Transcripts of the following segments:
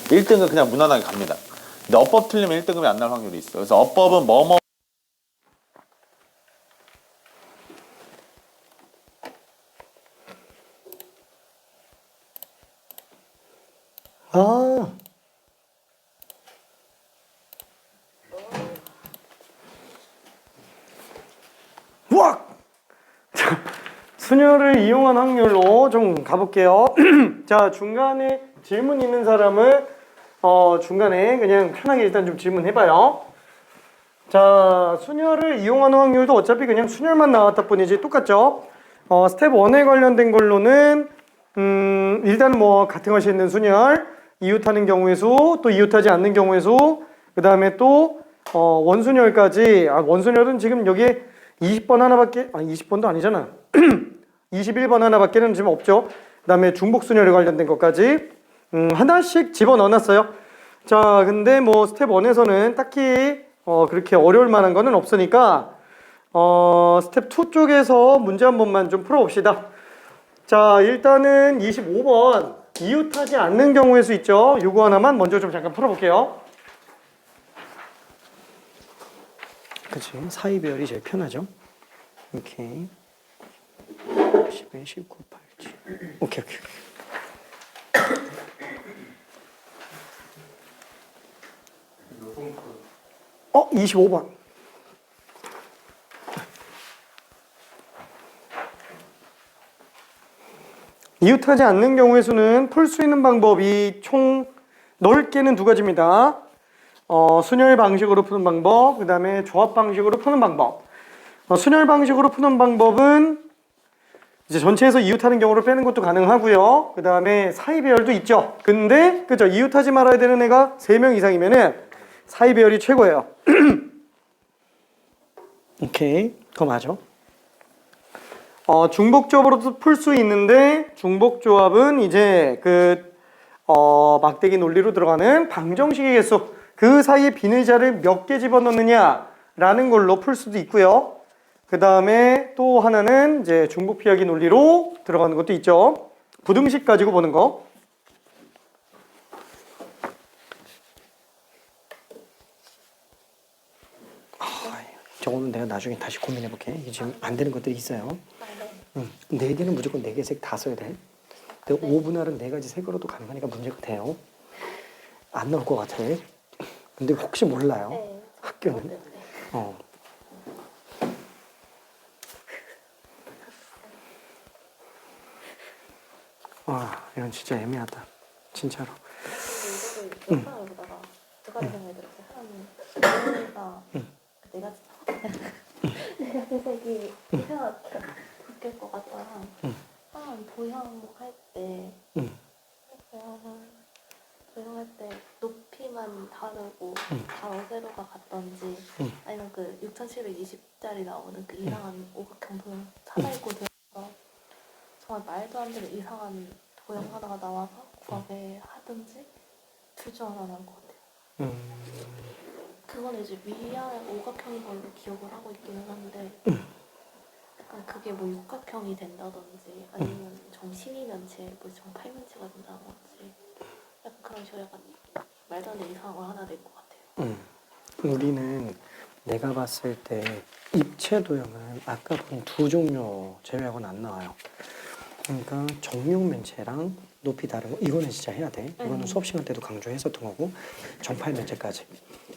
1등은 그냥 무난하게 갑니다. 근데 어법 틀리면 1등급이 안 날 확률이 있어. 그래서 어법은 뭐뭐 아. 와! 순열을 이용한 확률로 좀 가볼게요. 자, 중간에 질문 있는 사람은 중간에 그냥 편하게 일단 좀 질문해봐요. 자, 순열을 이용하는 확률도 어차피 그냥 순열만 나왔다 뿐이지 똑같죠? 스텝 1에 관련된 걸로는 일단 뭐 같은 것이 있는 순열, 이웃하는 경우의 수, 또 이웃하지 않는 경우의 수, 그 다음에 또 원순열까지. 원순열은 지금 여기에 20번 하나밖에, 20번도 아니잖아. 21번 하나밖에는 지금 없죠. 그 다음에 중복순열에 관련된 것까지 하나씩 집어넣어놨어요. 자, 근데 뭐 스텝 1에서는 딱히 그렇게 어려울 만한 거는 없으니까 스텝 2 쪽에서 문제 한 번만 좀 풀어봅시다. 자, 일단은 25번 이웃하지 않는 경우의 수 있죠. 요거 하나만 먼저 좀 잠깐 풀어볼게요. 그치, 사이 배열이 제일 편하죠. 오케이. 11, 19, 8, 7. 오케이. 25번. 이웃하지 않는 경우의 수는 풀 수 있는 방법이 총 넓게는 두 가지입니다. 순열 방식으로 푸는 방법, 그 다음에 조합 방식으로 푸는 방법. 순열 방식으로 푸는 방법은 이제 전체에서 이웃하는 경우를 빼는 것도 가능하고요. 그 다음에 사이 배열도 있죠. 근데 그죠, 이웃하지 말아야 되는 애가 3명 이상이면은 사이 배열이 최고예요. 오케이, 그거 맞아. 중복조합으로도 풀 수 있는데 중복조합은 이제 막대기 논리로 들어가는 방정식의 개수, 그 사이에 빈 의자를 몇 개 집어넣느냐라는 걸로 풀 수도 있고요. 그 다음에 또 하나는 이제 중복 피하기 논리로 들어가는 것도 있죠. 부등식 가지고 보는 거. 저거는 내가 나중에 다시 고민해 볼게. 이게 지금 안 되는 것들이 있어요. 네 개는 무조건 4개 색 다 써야 돼. 근데 5분할은 4가지 색으로도 가능하니까 문제가 돼요. 안 나올 것 같아. 근데 혹시 몰라요. 네. 학교는. 네. 이건 진짜 애매하다. 진짜로. 근데 이거를 보다가 두 가지 생각이 들었어요. 하나는 내가 내 색이 바뀔 것 같다랑 하나는 도형할 때 도형할 때 높이만 다르고 가로 세로가 같던지 아니면 그 6720짜리 나오는 그 이상한 오각형 도형 찾아있고 들어서 정말 말도 안 되는 이상한 도형 하나가 나와서 구하게 하든지 둘 중 하나 나올 것 같아요. 그거는 이제 위아래 오각형인 걸로 기억을 하고 있기는 한데 약간 그게 뭐 육각형이 된다든지 아니면 정신이면체, 뭐 정팔면체가 된다든지 약간 그런 식으로 약간 말도 안 되는 이상한 걸 하나 낼 것 같아요. 우리는 내가 봤을 때 입체 도형은 아까 본 두 종류 제외하고는 안 나와요. 그러니까 정육면체랑 높이 다른 거 이거는 진짜 해야 돼. 이거는 수업 시간 때도 강조했었던 거고 정팔면체까지.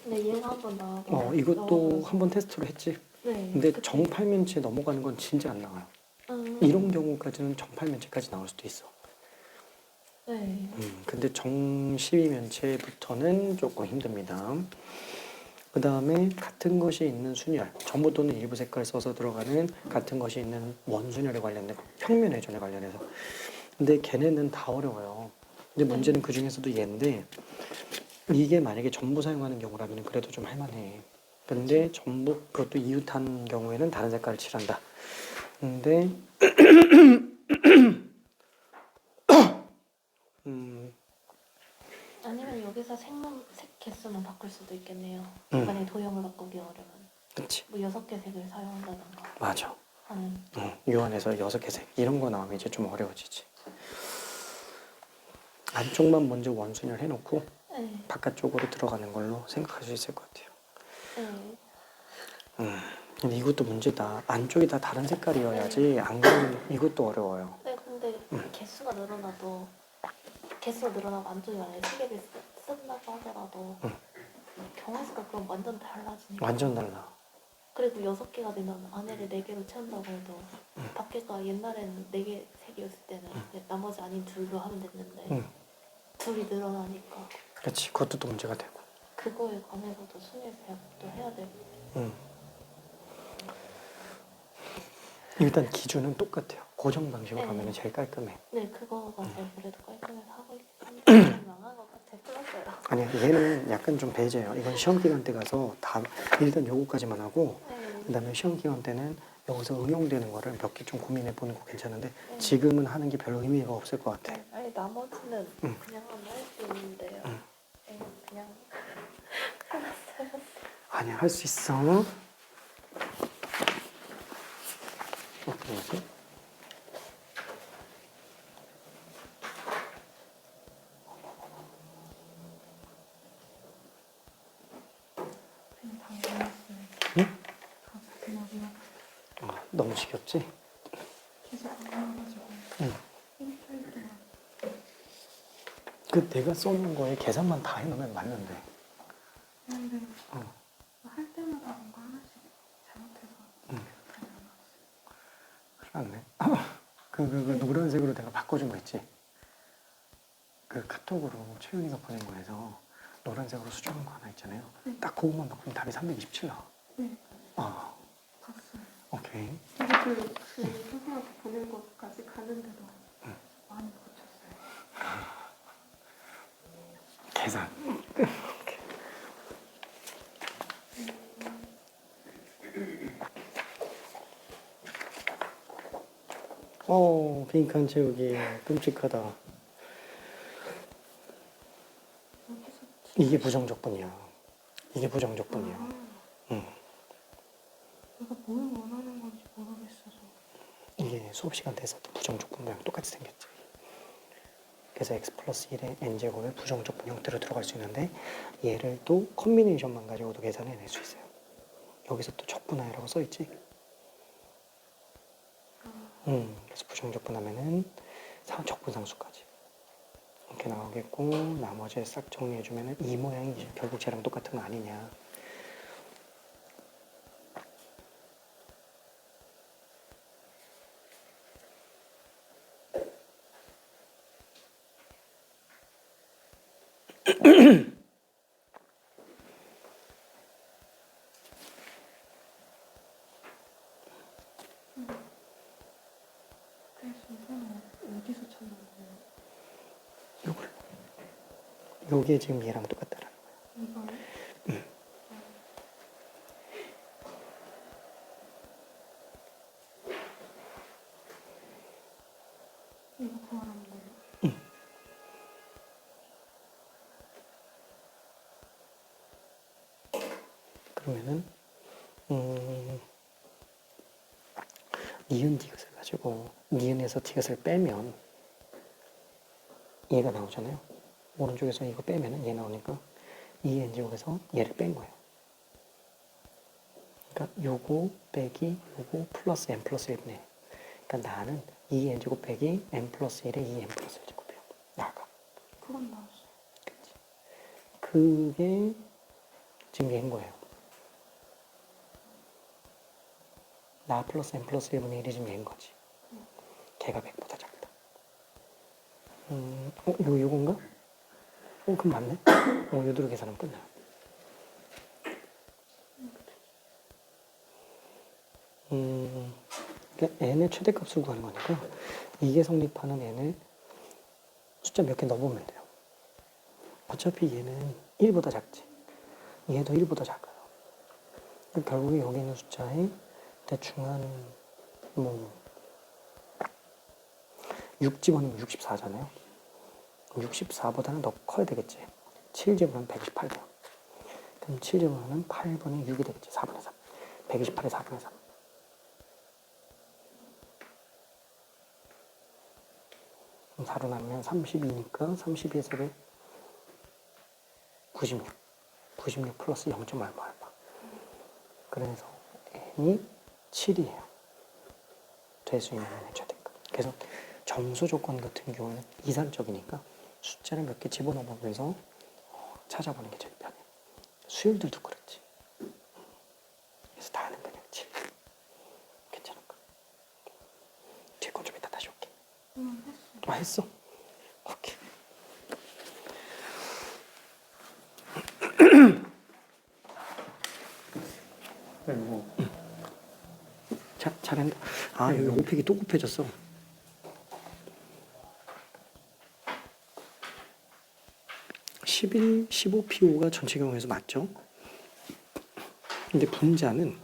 근데 얘가 한번 나와서 이것도 한번 테스트로 했지. 네. 근데 정팔면체 넘어가는 건 진짜 안 나와요. 이런 경우까지는 정팔면체까지 나올 수도 있어. 네. 근데 정십이면체부터는 조금 힘듭니다. 그 다음에 같은 것이 있는 순열, 전부 또는 일부 색깔 써서 들어가는 같은 것이 있는 원순열에 관련된 평면회전에 관련해서. 근데 걔네는 다 어려워요. 근데 문제는 그 중에서도 얘인데 이게 만약에 전부 사용하는 경우라면 그래도 좀 할만해. 근데 전부 그것도 이웃한 경우에는 다른 색깔을 칠한다. 근데 아니면 여기서 색 개수만 바꿀 수도 있겠네요. 만약에 도형을 바꾸기 어려면. 그치. 뭐 6개 색을 사용한다던가. 맞아. 하는. 유한에서 6개 색 이런 거 나오면 이제 좀 어려워지지. 안쪽만 먼저 원순열 해놓고 네. 바깥쪽으로 들어가는 걸로 생각할 수 있을 것 같아요. 네. 근데 이것도 문제다. 안쪽이 다 다른 색깔이어야지 안 그러면 이것도 어려워요. 네, 근데 개수가 늘어나고 안쪽이 만약에 3개를 쓴다고 하더라도 경우수가 그럼 완전 달라지니까. 완전 달라. 그리고 6개가 되면 안에를 4개로 채운다고 해도 밖에가 옛날에는 4개, 3개였을 때는 나머지 아닌 둘로 하면 됐는데 둘이 늘어나니까 그렇지. 그것도 또 문제가 되고. 그거에 관해서도 순위 배합도 해야 되고. 일단 기준은 똑같아요. 고정 방식으로 네. 가면 제일 깔끔해. 네, 그거가 제일 그래도 깔끔해서 하고 있는데 망한 것 같아. 플러스요. 아니야, 얘는 약간 좀 배제예요. 이건 시험 기간 때 가서 다 일단 요거까지만 하고 네. 그다음에 시험 기간 때는 여기서 응용되는 거를 몇 개 좀 고민해 보는 거 괜찮은데 네. 지금은 하는 게 별로 의미가 없을 것 같아. 네, 아니 나머지는 그냥 할 수 있는데요. 네, 그냥 해놨어요. 아니야, 할 수 있어. 어떻게 하지? 응? 너무 지겹지? 그 내가 써놓은 거에 계산만 다 해놓으면 맞는데. 근데 할 때마다 뭔가 하나씩 잘못해서 큰일 났네. 그 노란색으로 내가 바꿔준 거 있지? 그 카톡으로 채윤이가 보낸 거에서 노란색으로 수정한 거 하나 있잖아요. 딱 그것만 바꾸면 답이 327 나와. 네, 아, 봤어요. 오케이. 근데 그 선생님한테 보낸 것까지 가는데도 많이 고쳤어요. 계산. 빈칸 채우기 끔찍하다. 이게 부정적분이야. 이게 부정적분이야. 내가 뭘 원하는 건지 모르겠어서. 이게 수업 시간 돼서도 부정적분 모양 똑같이 생겼지. 그래서 x 플러스 1의 n제곱의 부정적분 형태로 들어갈 수 있는데 얘를 또 컨비네이션만 가지고도 계산해낼 수 있어요. 여기서 또 적분하여라고 써있지. 그래서 부정적분하면은 적분상수까지 이렇게 나오겠고 나머지 싹 정리해주면은 이 모양이 결국 쟤랑 똑같은 거 아니냐. 그래서 이거는 어디서 찾는 거예요? 요걸 요게 지금 얘랑 똑같다라는 거야. 이거요? 이거 구하라는 거예요? 그러면은 니은 디귿을 가지고 니은에서 디귿을 빼면 얘가 나오잖아요. 오른쪽에서 이거 빼면은 얘 나오니까 이 n제곱에서 얘를 뺀 거예요. 그러니까 요거 빼기 요거 플러스 n 플러스 1이네. 그러니까 나는 2n제곱 빼기 n 플러스 1에 2n 플러스 1제곱이에요. 나가. 그건 나왔어요. 그치. 그게 지금 얘인 거예요. 나 플러스 n 플러스 1분의 1이 지금 얘인 거지. 걔가 100보다 작다. 요건가? 그럼 맞네? 요대로 계산하면 끝나. 그러니까 n의 최대값을 구하는 거니까 이게 성립하는 n을 숫자 몇 개 넣어보면 돼요. 어차피 얘는 1보다 작지. 얘도 1보다 작아요. 결국에 여기 있는 숫자에 대충 한 6 집어넣으면 64잖아요. 64보다는 더 커야 되겠지. 7 집어넣으면 128돼요. 그럼 7 집어넣으면 8분의 6이 되겠지. 4분의 3. 128에 4분의 3. 그럼 4로 나누면 32니까 32에서 96 플러스 0점 얼마 얼마. 그래서 n이 7이에요. 대수 이면의 최대값. 그래서 점수 조건 같은 경우는 이산적이니까 숫자를 몇 개 집어넣으면서 찾아보는 게 제일 편해요. 수열들도 그렇지. 그래서 다는 그냥 7. 괜찮을까? 뒤에 건 좀 이따 다시 올게. 했어. 아, 했어? 오케이. 그리고 잘한다. 아, 여기 오펙이 또 곱해졌어. (11, 15, P5가 전체 경우에서 맞죠? 근데 분자는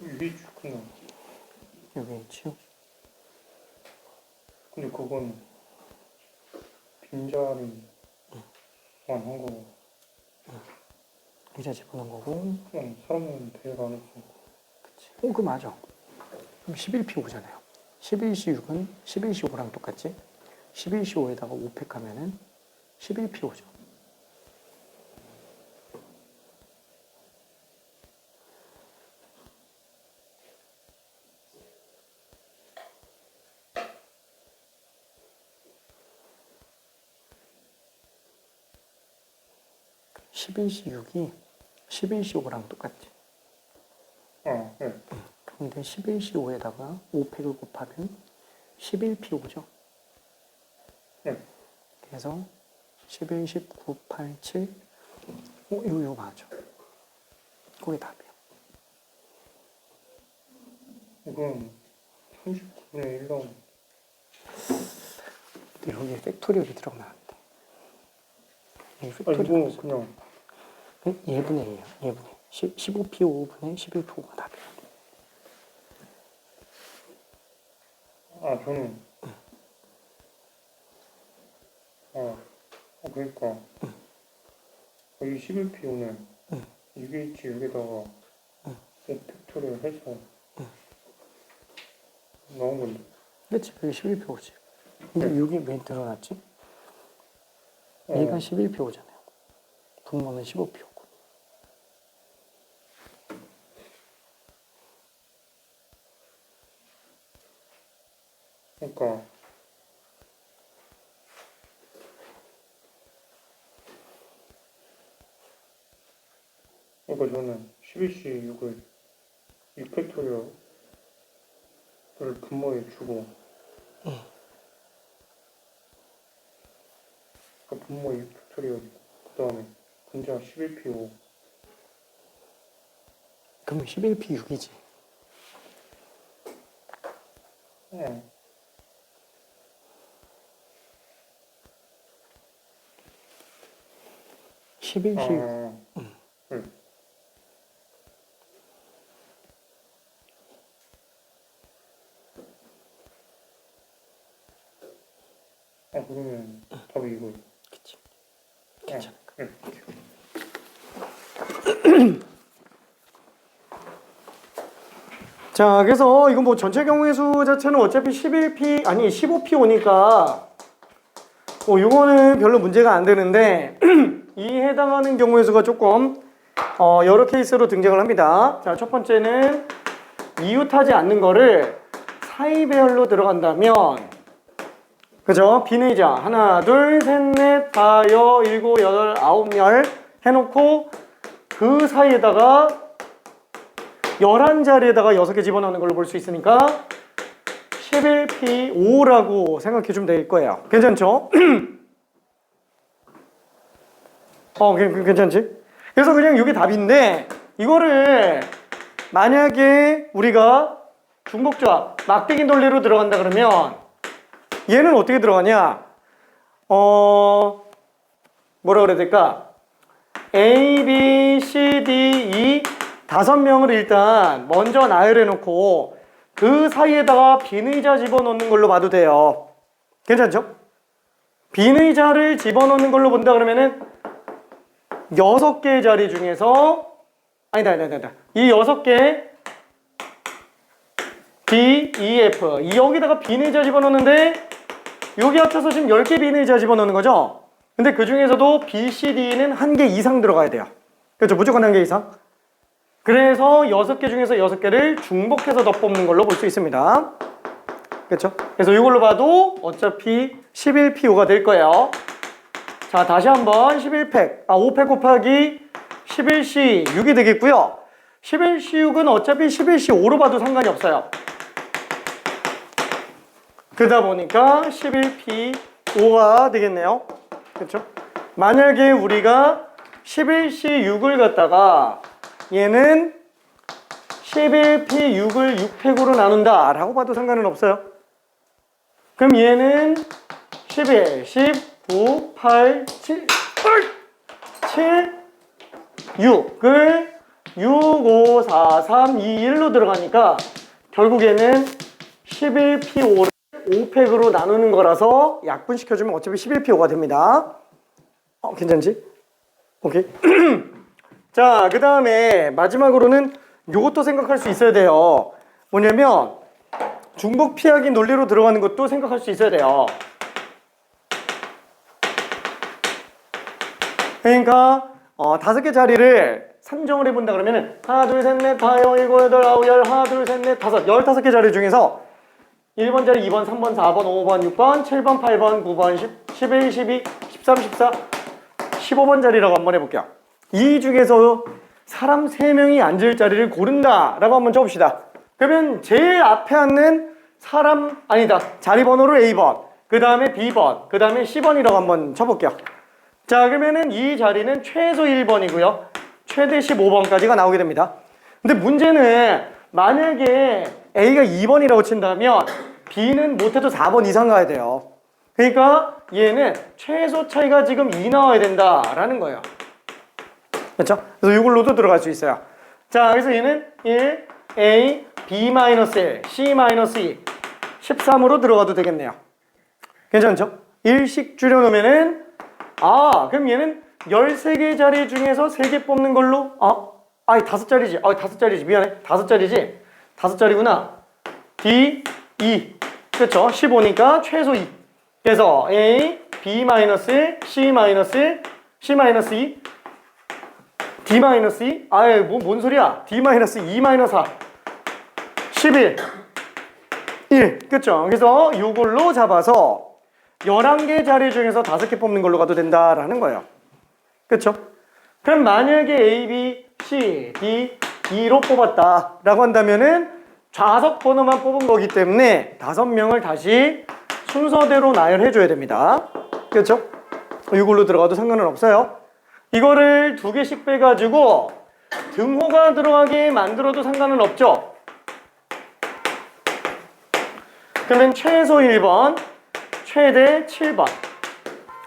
이게 좋구나. 여기 있죠? 근데 그건 빈자리만 한 거고 의자 집어넣은 거고. 사람은 대여를 안 했어. 그치. 그거 맞아. 그럼 11P5잖아요. 11C6은 11C5랑 똑같지? 11C5에다가 오펙 하면은 11P5죠. (11C6이) (11C5랑) 똑같지. 네. 근데 11C5에다가 오펙을 곱하면 11P5죠. 네. 그래서 11, 19, 8, 7. 이거 맞아. 그게 답이야. 이건 39분의 1 나오고. 근데 여기에 팩토리얼이 들어가면 안 돼. 여기 이거 팩토리얼. 그냥 예분의 2예요. 예분의 15P5분의 11P5가 답이야. 저는 그러니까 이 11P5는 이게 있지 여기다가 팩토리를 해서 나온 건데. 그치? 여기 11P5지. 근데 여기 왜 늘어났지? 얘가 11P5잖아요. 분모는 15P5고. 그러니까 저는 11C6을 6팩토리얼을 분모에 주고 분모에 6팩토리얼 그 다음에 분자 11P5 그럼 11P6이지. 네. 11C6. 그러면 답이 이거. 그치. 괜찮을까? 자, 그래서 이건 뭐 전체 경우의 수 자체는 어차피 11P, 아니 15P5니까 요거는 별로 문제가 안 되는데 이 해당하는 경우의 수가 조금 여러 케이스로 등장을 합니다. 자, 첫 번째는 이웃하지 않는 거를 사이배열로 들어간다면, 그죠? 비내자 하나, 둘, 셋, 넷, 다, 여, 일곱, 여덟, 아홉, 열 해놓고 그 사이에다가 11자리에다가 6개 집어넣는 걸로 볼 수 있으니까 11P5라고 생각해 주면 될 거예요. 괜찮죠? 괜찮지? 그래서 그냥 이게 답인데, 이거를 만약에 우리가 중복조합, 막대기 논리로 들어간다 그러면 얘는 어떻게 들어가냐? 뭐라 그래야 될까? A, B, C, D, E 5명을 일단 먼저 나열해 놓고 그 사이에다가 빈의자 집어넣는 걸로 봐도 돼요. 괜찮죠? 빈의자를 집어넣는 걸로 본다 그러면은 6개의 자리 중에서 아니다. 이 6개 D, E, F 여기다가 빈의자 집어넣는데 여기 합쳐서 지금 10개 빈의자 집어넣는 거죠? 근데 그 중에서도 B, C, D는 한 개 이상 들어가야 돼요. 그렇죠? 무조건 한 개 이상. 그래서 6개 중에서 6개를 중복해서 더 뽑는 걸로 볼 수 있습니다. 그렇죠? 그래서 이걸로 봐도 어차피 11P5가 될 거예요. 자, 다시 한번 5팩 곱하기 11C6이 되겠고요. 11C6은 어차피 11C5로 봐도 상관이 없어요. 그러다 보니까 11P5가 되겠네요. 그렇죠? 만약에 우리가 11C6을 갖다가 얘는 11P6을 6팩으로 나눈다 라고 봐도 상관은 없어요. 그럼 얘는 11, 19, 8, 7, 6을 6, 5, 4, 3, 2, 1로 들어가니까 결국에는 11P5를 5팩으로 나누는 거라서 약분시켜주면 어차피 11P5가 됩니다. 괜찮지? 오케이. 자, 그 다음에 마지막으로는 요것도 생각할 수 있어야 돼요. 뭐냐면 중복 피하기 논리로 들어가는 것도 생각할 수 있어야 돼요. 그러니까 5개 자리를 산정을 해본다 그러면은 하나, 둘, 셋, 넷, 다, 여, 일곱, 여덟, 아홉, 열, 하나, 둘, 셋, 넷, 다섯, 15개 자리 중에서 1번 자리, 2번, 3번, 4번, 5번, 6번, 7번, 8번, 9번, 10, 11, 12, 13, 14, 15번 자리라고 한번 해볼게요. 이 중에서 사람 3명이 앉을 자리를 고른다 라고 한번 쳐봅시다. 그러면 제일 앞에 앉는 자리 번호를 A번, 그 다음에 B번, 그 다음에 C번이라고 한번 쳐볼게요. 자, 그러면은 이 자리는 최소 1번이고요. 최대 15번까지가 나오게 됩니다. 근데 문제는 만약에 A가 2번이라고 친다면 B는 못해도 4번 이상 가야 돼요. 그러니까 얘는 최소 차이가 지금 2 나와야 된다라는 거예요. 그렇죠? 그래서 이걸로도 들어갈 수 있어요. 자, 그래서 얘는 1, A, B-1, C-2, 13으로 들어가도 되겠네요. 괜찮죠? 1씩 줄여놓으면은 그럼 얘는 13개 자리 중에서 3개 뽑는 걸로 5자리지. 5자리지. 미안해. 5자리지. 5자리구나. D, E. 그렇죠? 15니까 최소 2. 그래서 A, B-, C-, C-2, D-2. 뭔 소리야? D-2-4. 11. 1. 그렇죠? 그래서 이걸로 잡아서 11개 자리 중에서 5개 뽑는 걸로 가도 된다라는 거예요. 그렇죠? 그럼 만약에 A, B, C, D, E로 뽑았다라고 한다면은 좌석 번호만 뽑은 거기 때문에 5명을 다시 순서대로 나열해 줘야 됩니다. 그렇죠? 이걸로 들어가도 상관은 없어요. 이거를 2개씩 빼가지고 등호가 들어가게 만들어도 상관은 없죠. 그러면 최소 1번, 최대 7번.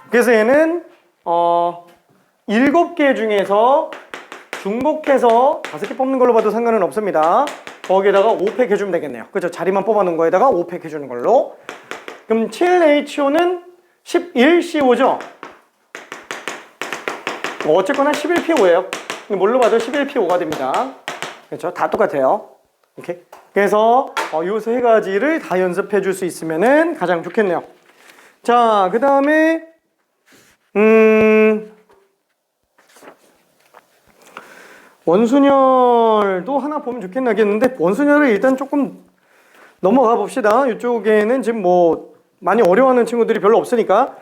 그래서 얘는 7개 중에서 중복해서 5개 뽑는 걸로 봐도 상관은 없습니다. 거기에다가 5팩 해주면 되겠네요. 그렇죠? 자리만 뽑아놓은 거에다가 5팩 해주는 걸로. 그럼 7HO는 11CO5죠? 어쨌거나 11P5예요. 뭘로 봐도 11P5가 됩니다. 그렇죠? 다 똑같아요. 이렇게. 그래서 요 3가지를 다 연습해 줄 수 있으면은 가장 좋겠네요. 자, 그 다음에 원순열도 하나 보면 좋겠는데 원순열을 일단 조금 넘어가 봅시다. 이쪽에는 지금 뭐 많이 어려워하는 친구들이 별로 없으니까.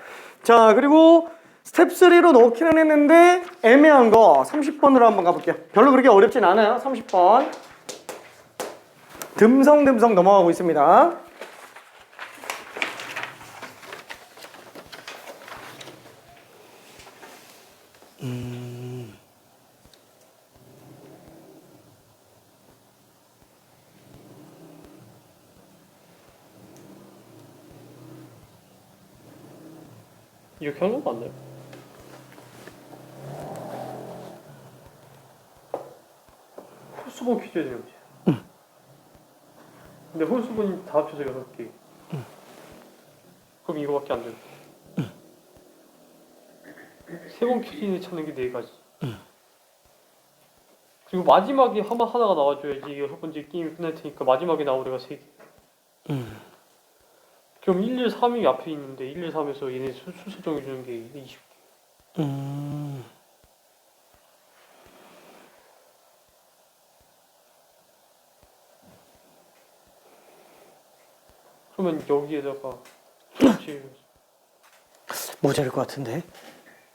자, 그리고 스텝 3로 넣기는 했는데 애매한 거 30번으로 한번 가볼게요. 별로 그렇게 어렵진 않아요. 30번 듬성듬성 넘어가고 있습니다. 이렇게 하는 거 맞나요? 홀수분 퀴즈에 되는 거지. 근데 홀수분이 다 합쳐서 6개. 그럼 이거밖에 안 된다. 3번 퀴즈에 찾는 게 4가지. 그리고 마지막에 하나가 나와줘야지 6번째 게임이 끝날 테니까 마지막에 나올 애가 3개. 그럼 1, 2, 3이 앞에 있는데 1, 2, 3에서 얘네 순서 정해주는 게 20개. 음. 그러면 여기에다가 같이 모자랄 것 같은데.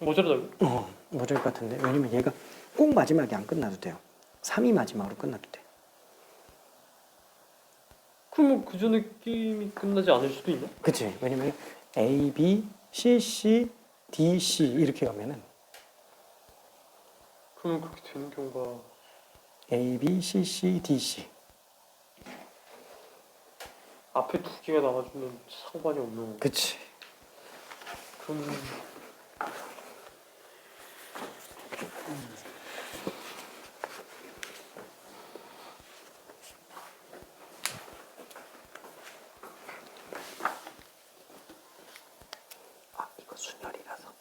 모자라다고? 모자랄 것 같은데. 왜냐면 얘가 꼭 마지막에 안 끝나도 돼요. 3이 마지막으로 끝나도 돼. 그러면 그 전에 게임이 끝나지 않을 수도 있나? 그치? 왜냐면 A, B, C, C, D, C 이렇게 가면은 그러면 그렇게 되는 경우가 A, B, C, C, D, C. 앞에 두 개가 나와주면 상관이 없는 건가? 그치? 그럼 아, 이거 순열이라서.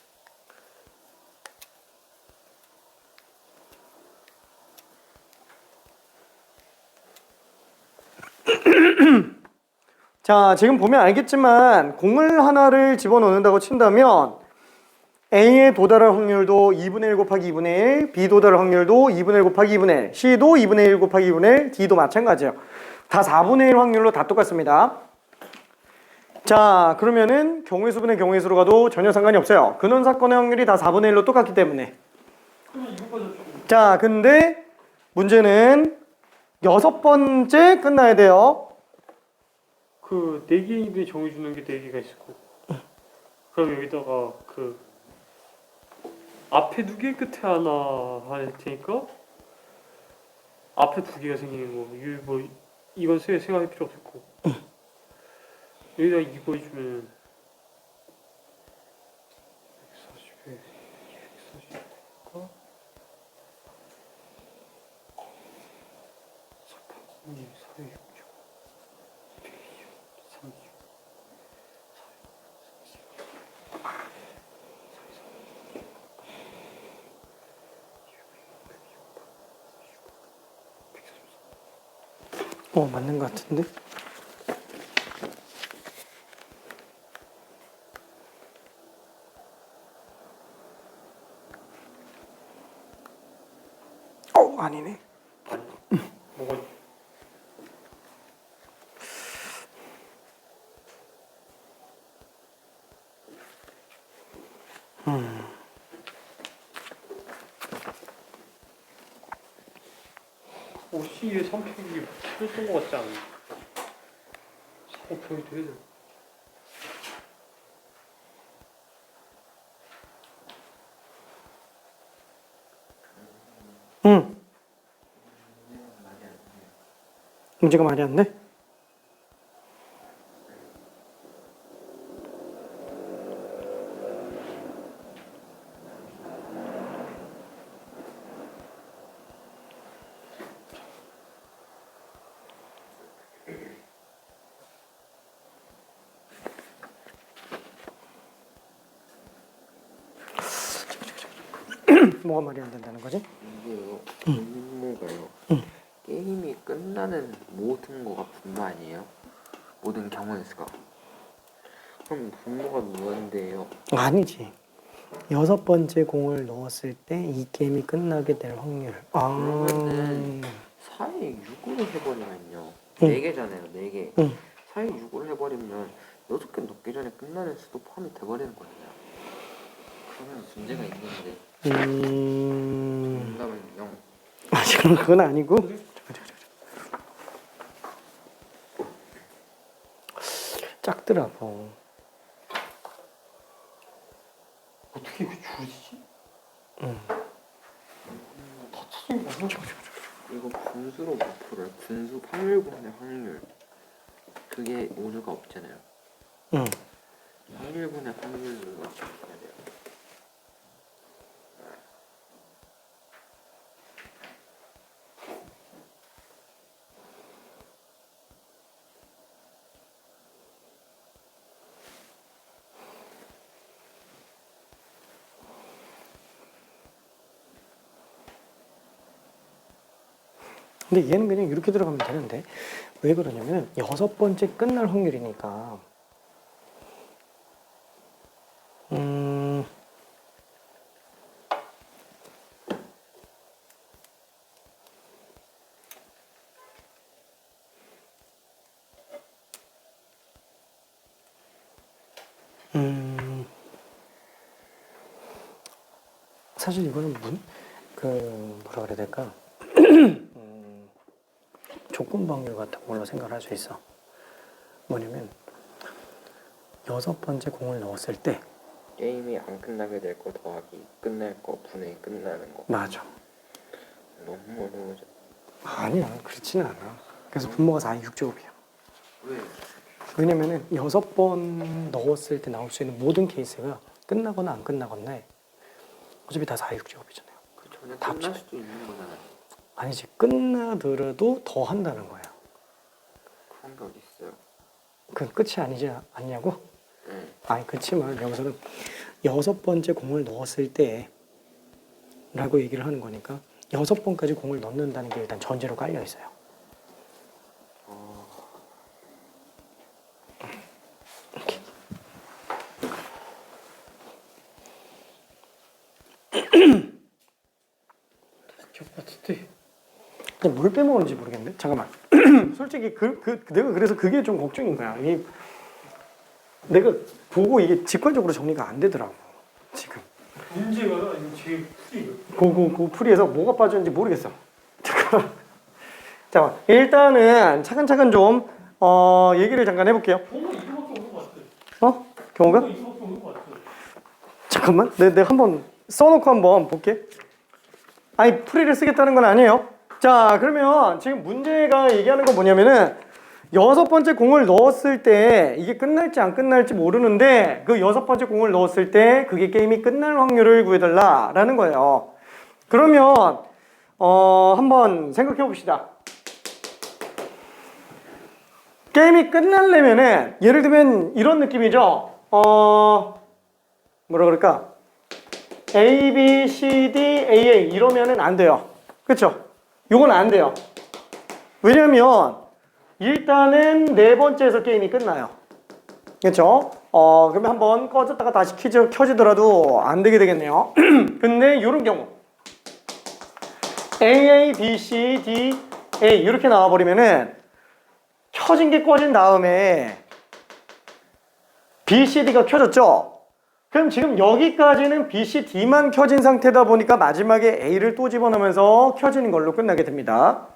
자, 지금 보면 알겠지만 공을 하나를 집어넣는다고 친다면 A에 도달할 확률도 2분의 1 곱하기 2분의 1, B 도달할 확률도 2분의 1 곱하기 2분의 1, C도 2분의 1 곱하기 2분의 1, D도 마찬가지예요. 다 4분의 1 확률로 다 똑같습니다. 자, 그러면은 경우의 수분의 경우의 수로 가도 전혀 상관이 없어요. 근원 사건의 확률이 다 4분의 1로 똑같기 때문에. 자, 근데 문제는 6번째 끝나야 돼요. 그 4개의 정해주는 게 4개가 있을 거고 그럼 여기다가 그 앞에 2개 끝에 하나 할 테니까 앞에 2개가 생기는 거 뭐 이건 생각할 필요 없을 거고 여기다 이거 해주면 140에 240가 4, 4, 6, 30. 맞는 것 같은데? 아니네. 뭐가 OC에 3평이 틀렸던 것 같지 않나? 4평이 돼야 돼. 응. 문제가 말이 안 돼? 뭐가 말이 안 된다는 거지? 이게요, 분모가요. 게임이 끝나는 모든 거가 분모 아니에요? 모든 경우의 수가. 그럼 분모가 무한대예요. 아니지. 6번째 공을 넣었을 때 이 게임이 끝나게 될 확률. 그러면은 4에 6으로 해버리면요. 응. 4개잖아요, 4개. 응. 4에 6으로 해버리면 6개 넣기 전에 끝나는 수도 포함이 돼버리는 거예요. 그러면 문제가 있는데 정답은 0. 지금 그건 아니고. 작더라고. 어떻게 이거 줄이지? 응. 다 찾은 거야? 이거 분수로 못 풀어요. 분수 확률분의 확률. 그게 오류가 없잖아요. 응. 확률분의 확률로 해야 돼요. 근데 얘는 그냥 이렇게 들어가면 되는데 왜 그러냐면 6번째 끝날 확률이니까 사실 이거는 뭐라 그래야 될까? 조건 방류 같은 걸로 생각을 할 수 있어. 뭐냐면 6번째 공을 넣었을 때 게임이 안 끝나게 될 거 더하기 끝날 거 분의 끝나는 거. 맞아. 너무 어려워져. 아니야, 그렇지는 않아. 그래서 분모가 4의 6제곱이야. 왜? 왜냐면은 6번 넣었을 때 나올 수 있는 모든 케이스가 끝나거나 안 끝나거나 해. 어차피 다 4의 6제곱이잖아요. 그 전에 다 끝날 합쳐. 수도 있는 거잖아요. 아니지, 끝나더라도 더 한다는 거야. 그런 게 어딨어요? 그건 끝이 아니지 않냐고? 네. 아니, 그렇지만 여기서는 6번째 공을 넣었을 때 라고 얘기를 하는 거니까 6번까지 공을 넣는다는 게 일단 전제로 깔려 있어요. 기억 같은데. 근데 뭘 빼먹었는지 모르겠는데? 잠깐만. 솔직히 내가 그래서 그게 좀 걱정인 거야. 내가 보고 이게 직관적으로 정리가 안 되더라고. 지금. 문제가 이거 제일 풀이. 그 풀이에서 뭐가 빠졌는지 모르겠어. 잠깐만. 일단은 차근차근 좀 얘기를 잠깐 해볼게요. 경우가 이거밖에 없는 것 같아. 경우가? 이거밖에 없는 것 같아. 잠깐만. 내가 한번 써놓고 한번 볼게. 아니, 풀이를 쓰겠다는 건 아니에요. 자, 그러면 지금 문제가 얘기하는 건 뭐냐면은 6번째 공을 넣었을 때 이게 끝날지 안 끝날지 모르는데 그 6번째 공을 넣었을 때 그게 게임이 끝날 확률을 구해달라라는 거예요. 그러면 한번 생각해 봅시다. 게임이 끝나려면은 예를 들면 이런 느낌이죠. 뭐라 그럴까? A, B, C, D, A, A 이러면은 안 돼요. 그쵸? 요건 안 돼요. 왜냐면 일단은 4번째에서 게임이 끝나요. 그쵸? 그러면 한번 꺼졌다가 다시 켜지더라도 안 되게 되겠네요. 근데 요런 경우 A, A, B, C, D, A 이렇게 나와버리면은 켜진 게 꺼진 다음에 B, C, D가 켜졌죠? 그럼 지금 여기까지는 B, C, D만 켜진 상태다 보니까 마지막에 A를 또 집어넣으면서 켜지는 걸로 끝나게 됩니다.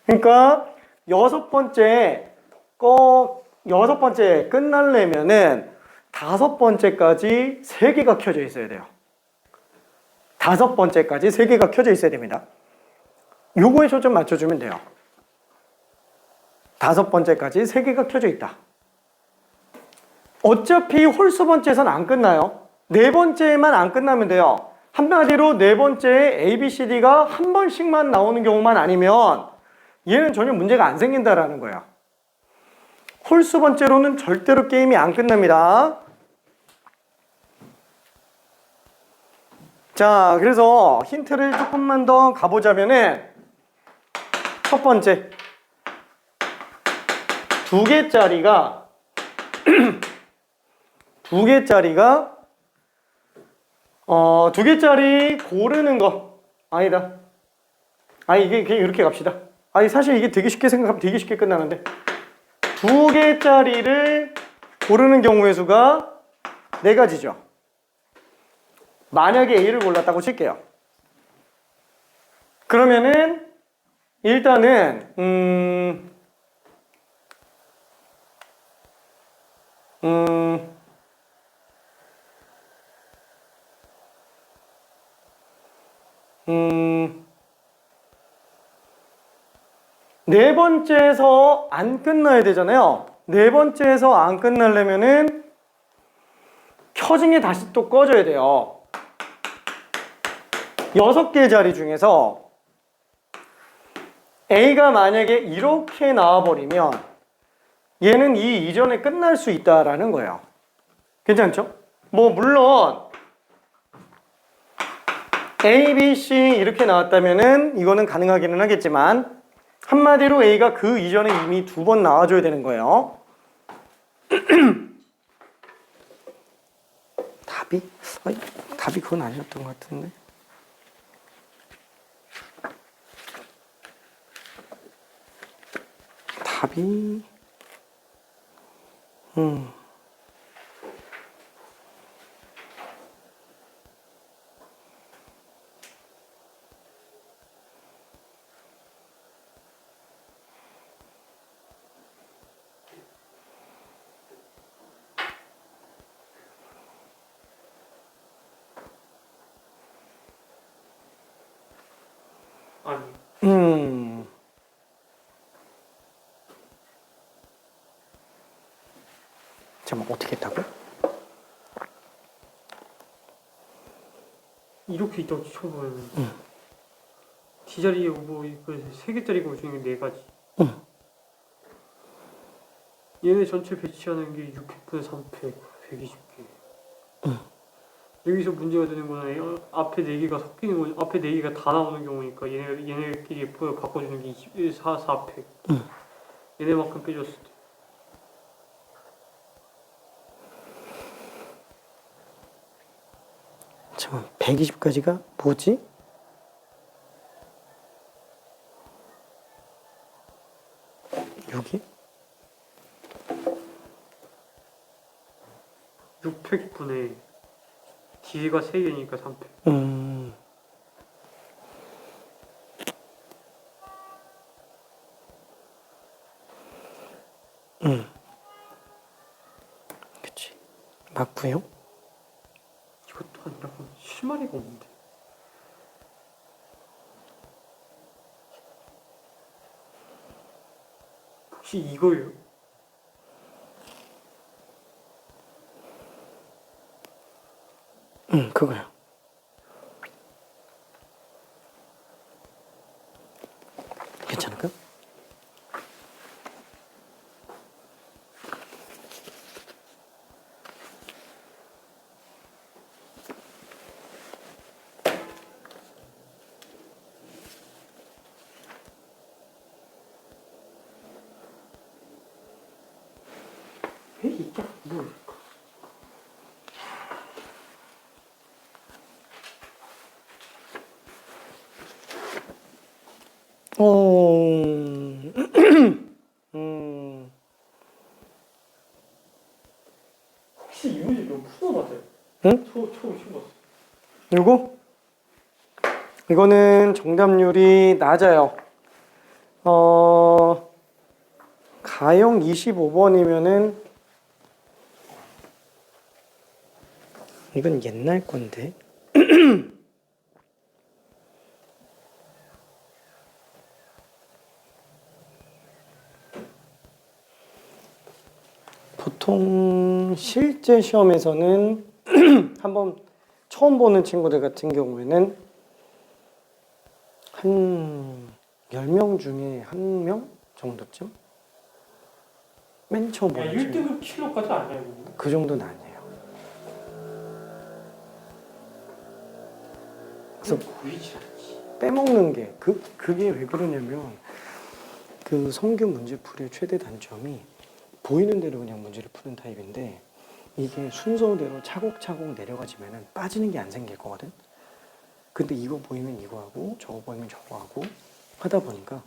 그러니까 6번째 끝나려면은 5번째까지 3개가 켜져 있어야 돼요. 5번째까지 3개가 켜져 있어야 됩니다. 요거에 초점 맞춰주면 돼요. 5번째까지 3개가 켜져 있다. 어차피 홀수 번째에서는 안 끝나요. 4번째만 안 끝나면 돼요. 한마디로 4번째에 A, B, C, D가 한 번씩만 나오는 경우만 아니면 얘는 전혀 문제가 안 생긴다라는 거예요. 홀수 번째로는 절대로 게임이 안 끝납니다. 자, 그래서 힌트를 조금만 더 가보자면은 첫 번째 2개짜리가 2개짜리 고르는 거 아니다. 아니 이게 그냥 이렇게 갑시다. 아니 사실 이게 되게 쉽게 생각하면 되게 쉽게 끝나는데 2개짜리를 고르는 경우의 수가 4가지죠. 만약에 A를 골랐다고 칠게요. 그러면은 일단은 네 번째에서 안 끝나야 되잖아요. 4번째에서 안 끝나려면은 켜진 게 다시 또 꺼져야 돼요. 6개 자리 중에서 A가 만약에 이렇게 나와버리면 얘는 이 이전에 끝날 수 있다라는 거예요. 괜찮죠? 뭐 물론 A, B, C 이렇게 나왔다면은 이거는 가능하기는 하겠지만 한마디로 A가 그 이전에 이미 2번 나와줘야 되는 거예요. 답이 그건 아니었던 것 같은데. 답이 잠깐만, 어떻게 했다고? 이렇게 있다고 쳐보면 D자리에 뭐세 개짜리가 중에 네 가지. 얘네 전체 배치하는 게 600분의 300, 120개. 여기서 문제가 되는 거는 앞에 네 개가 섞이는 거니, 앞에 네 개가 다 나오는 경우니까 얘네끼리 바꿔주는 게 21, 4, 400. 얘네만큼 빼줬을 때. 잠깐 120까지가 뭐지? 여기? 600분의 D가 3개니까 300. 그치. 맞고요. 이것도 아니라 실마리가 없는데. 혹시 이거예요? 그거요. 괜찮을까? 이게 뭐? 혹시 이 문제 몇 프로 맞아요? 응? 처음 봤어. 요거? 이거는 정답률이 낮아요. 가용 25번이면은 이건 옛날 건데. 보통 실제 시험에서는 한번 처음 보는 친구들 같은 경우에는 한 10명 중에 1명 정도쯤? 맨 처음 보는 친구. 1등급 킬러까지 아니야 이거. 그 정도는 아니에요. 그래서 보이지 않지. 빼먹는 게 그게 왜 그러냐면 그 성균 문제풀이의 최대 단점이 보이는 대로 그냥 문제를 푸는 타입인데 이게 순서대로 차곡차곡 내려가지면은 빠지는 게 안 생길 거거든. 근데 이거 보이면 이거 하고 저거 보이면 저거 하고 하다 보니까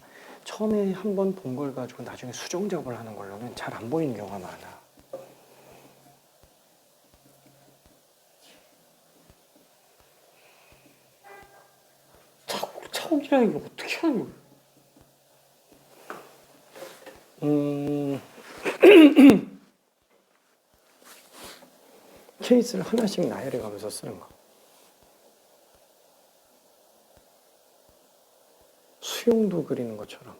처음에 한 번 본 걸 가지고 나중에 수정 작업을 하는 걸로는 잘 안 보이는 경우가 많아. 차곡이라는 게 어떻게 하는 거야? 케이스를 하나씩 나열해 가면서 쓰는 거. 수용도 그리는 것처럼.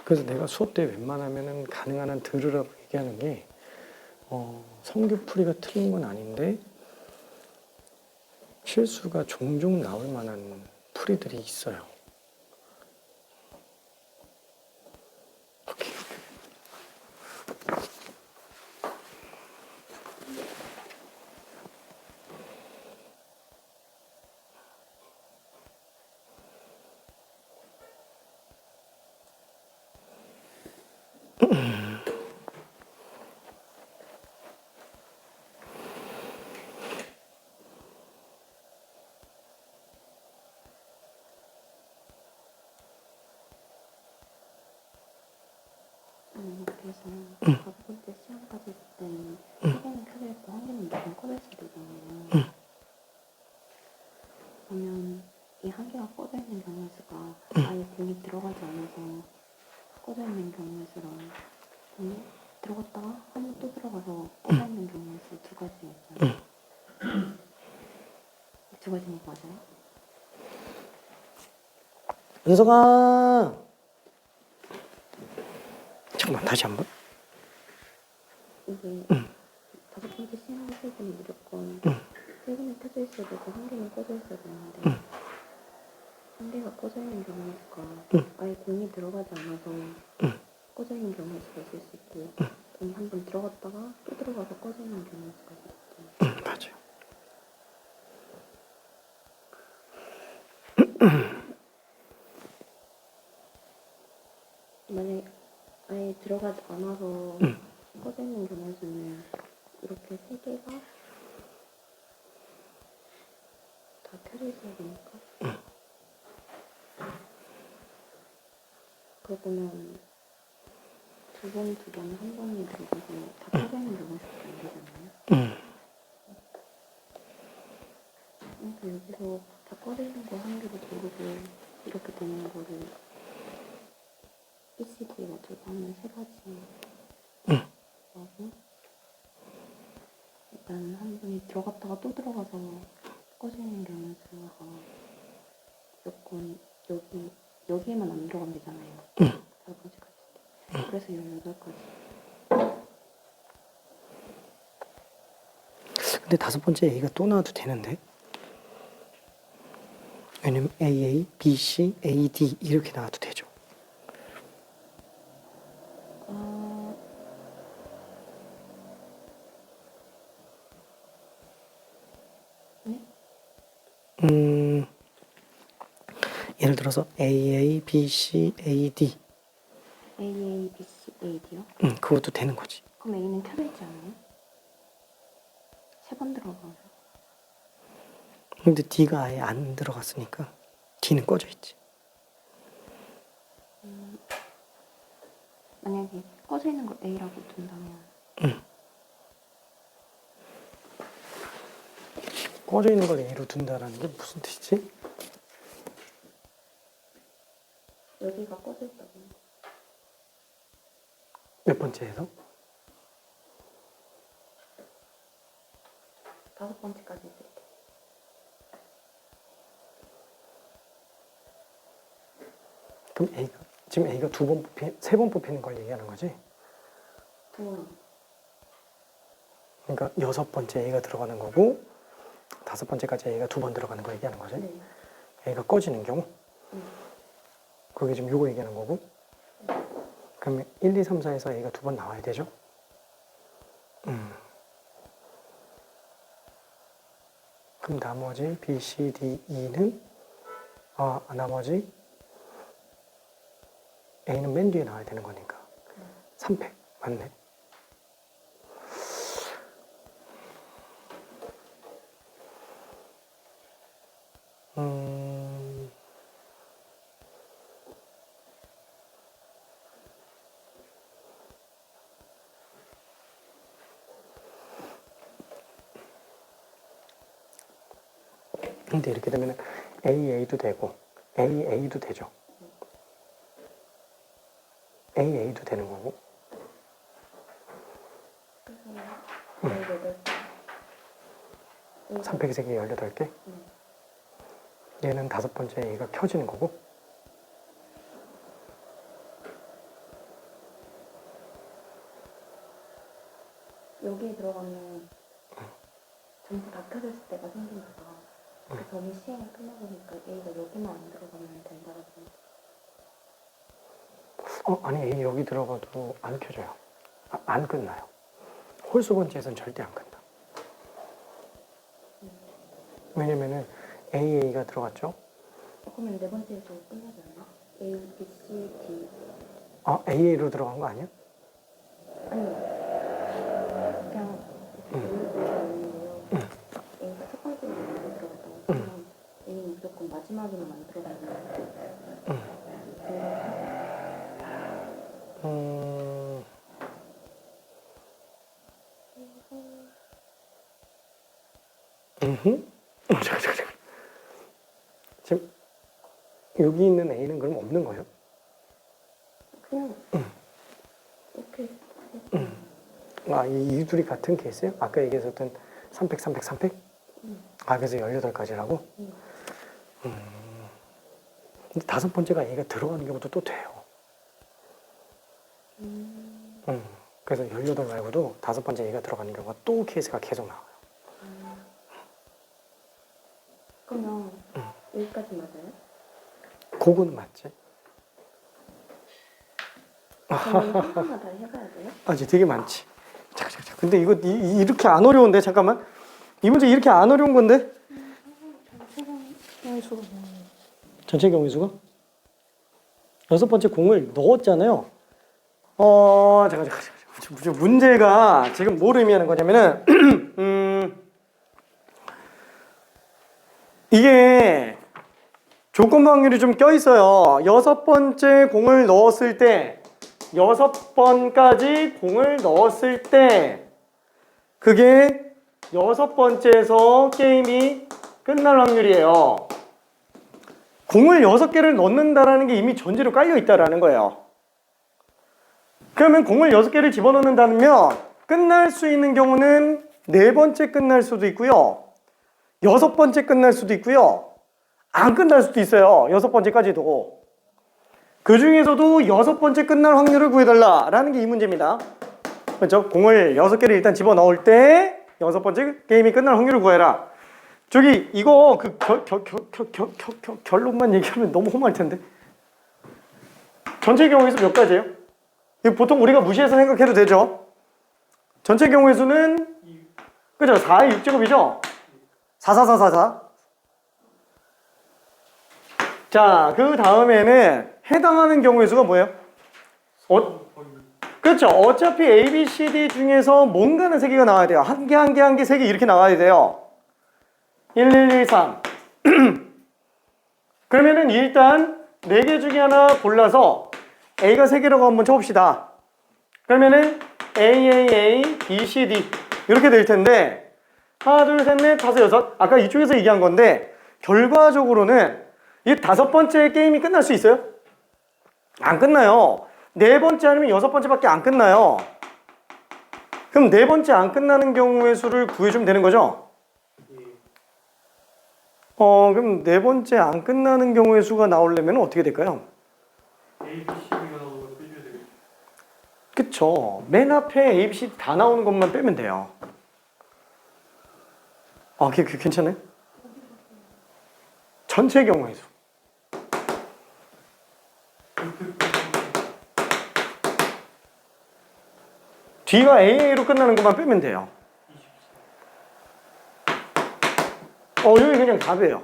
그래서 내가 수업 때 웬만하면은 가능한 한 들으라고 얘기하는 게 성교풀이가 틀린 건 아닌데 실수가 종종 나올 만한 풀이들이 있어요. 그래서 다섯 번째 시험 가질 때 한 개는 크게 있고 한 개는 너무 커질 수도 있잖아요. 그러면 이 한 개가 꺼져 있는 경우의 수가 아예 등이 들어가지 않아서 꺼져 있는 경우의 수랑 등이 들어갔다가 한 번 또 들어가서 꺼져 있는 은서가 잠깐만 다시 한번. 이게 다섯 번째 시행하실 때는 무조건 세 개는 켜져 있어야 되고 한 개는 꺼져 있어야 되는데 한 개가 꺼져 있는 경우니까 아예 공이 들어가지 않아서 꺼져 있는 경우일 수가 있을 수 있고 공이 한 번 들어갔다가 또 들어가서 꺼져 있는 경우일 수가 있기 때문에 맞아요. 만약에 아예 들어가지 않아서 꺼져 있는 경우에는 이렇게 세 개가 다 켜져 있어야 되니까 그러면 두 번, 한 번이 들어가서 다 켜져 있는 경우가 안 되잖아요. 그러니까 여기서 다 꺼져 있는 거 한 개를 고르고 이렇게 되는 거를 PCD에 맞춰서 하면 세 가지 하고 일단 한 번이 들어갔다가 또 들어가서 꺼지는 경우 수가 무조건 여기에만 안 들어가면 되잖아요. 4가지까지. 그래서 18가지. 근데 다섯 번째 A가 또 나와도 되는데? 왜냐면 AA, BC, AD 이렇게 나와도 되죠. 네? 예를 들어서 AA, BC, AD AA, BC, AD요? 그것도 되는 거지. 그럼 A는 켜져 있지 않아요? 세 번 들어가요. 근데 D가 아예 안 들어갔으니까 D는 꺼져 있지. 만약에 꺼져 있는 걸 A라고 둔다면 꺼져 있는 걸 A로 둔다라는 게 무슨 뜻이지? 여기가 꺼져 있다고. 몇 번째에서? 다섯 번째까지 있을 때. 그럼 A가 지금 A가 세 번 뽑히는 걸 얘기하는 거지? 두 번. 그러니까 여섯 번째 A가 들어가는 거고 다섯 번째까지 A가 두 번 들어가는 거 얘기하는 거지? 네. A가 꺼지는 경우? 그게 지금 요거 얘기하는 거고? 그러면 1, 2, 3, 4에서 A가 두 번 나와야 되죠? 그럼 나머지 B, C, D, E는 나머지 A는 맨 뒤에 나와야 되는 거니까 3팩 맞네. 근데 이렇게 되면 AA도 되고 AA도 되죠. AA도 되는 거고. 그래서 3팩이 3개 18개? 얘는 다섯 번째 A가 켜지는 거고. 여기에 들어가면 전부 다 켜졌을 때가 생기니까 그 전에 시행이 끝나보니까 A가 여기만 안 들어가면 된다고 아니 A 여기 들어가도 안 켜져요. 안 끝나요. 홀수 번째에서는 절대 안 끝나. 왜냐면은 AA가 들어갔죠? 그러면 네 번째에서 끝나지 않나? A, B, C, D. AA로 들어간 거 아니야? 아니 그냥 A가 첫 번째로 먼저 들어갔다고 하면 A는 무조건 마지막으로만 들어가는 거예요. 잠깐. 지금 여기 있는 A는 그럼 없는 거예요? 그냥 이렇게 이 둘이 같은 케이스예요? 아까 얘기했었던 3팩, 3팩, 3팩? 그래서 18가지라고? 근데 다섯 번째가 A가 들어가는 경우도 또 돼요. 그래서 18 말고도 다섯 번째 A가 들어가는 경우가 또 케이스가 계속 나와요. 그러면 여기까지 맞아요? 그거는 맞지? 그러면 하나하나 다 해봐야 돼요? 아직 되게 많지. 잠깐. 근데 이거 이렇게 안 어려운데 잠깐만. 이 문제 이렇게 안 어려운 건데? 전체 경우의 수가? 여섯 번째 공을 넣었잖아요. 잠깐. 문제가 지금 뭘 의미하는 거냐면은 이게 조건 확률이 좀 껴있어요. 여섯 번째 공을 넣었을 때, 여섯 번까지 공을 넣었을 때, 그게 여섯 번째에서 게임이 끝날 확률이에요. 공을 6개를 넣는다라는 게 이미 전제로 깔려 있다라는 거예요. 그러면 공을 6개를 집어넣는다면 끝날 수 있는 경우는 4번째 끝날 수도 있고요. 6번째 끝날 수도 있고요. 안 끝날 수도 있어요. 6번째까지도. 그 중에서도 6번째 끝날 확률을 구해달라라는 게 이 문제입니다. 그렇죠? 공을 6개를 일단 집어넣을 때 6번째 게임이 끝날 확률을 구해라. 저기 이거 그 결론만 얘기하면 너무 험할 텐데. 전체 경우의 수 몇 가지예요? 이거 보통 우리가 무시해서 생각해도 되죠? 전체 경우의 수는 그죠? 4의 6제곱이죠? 4. 자, 그 다음에는 해당하는 경우의 수가 뭐예요? 그렇죠. 어차피 A, B, C, D 중에서 뭔가는 3개가 나와야 돼요. 한 개, 3개 이렇게 나와야 돼요. 1, 2, 3. 그러면은 일단 4개 중에 하나 골라서 A가 3개라고 한번 쳐봅시다. 그러면은 A, B, C, D 이렇게 될 텐데 하나, 둘, 셋, 넷, 다섯, 여섯. 아까 이쪽에서 얘기한 건데 결과적으로는 이 5번째 게임이 끝날 수 있어요? 안 끝나요. 4번째 아니면 6번째밖에 안 끝나요. 그럼 4번째 안 끝나는 경우의 수를 구해주면 되는 거죠? 그럼 4번째 안 끝나는 경우의 수가 나오려면 어떻게 될까요? A, B, C가 나오는 걸 빼줘야 되겠죠. 그쵸. 맨 앞에 A, B, C 다 나오는 것만 빼면 돼요. 괜찮아요? 전체 경우의 수. 뒤가 AA로 끝나는 것만 빼면 돼요. 여기 그냥 답이에요.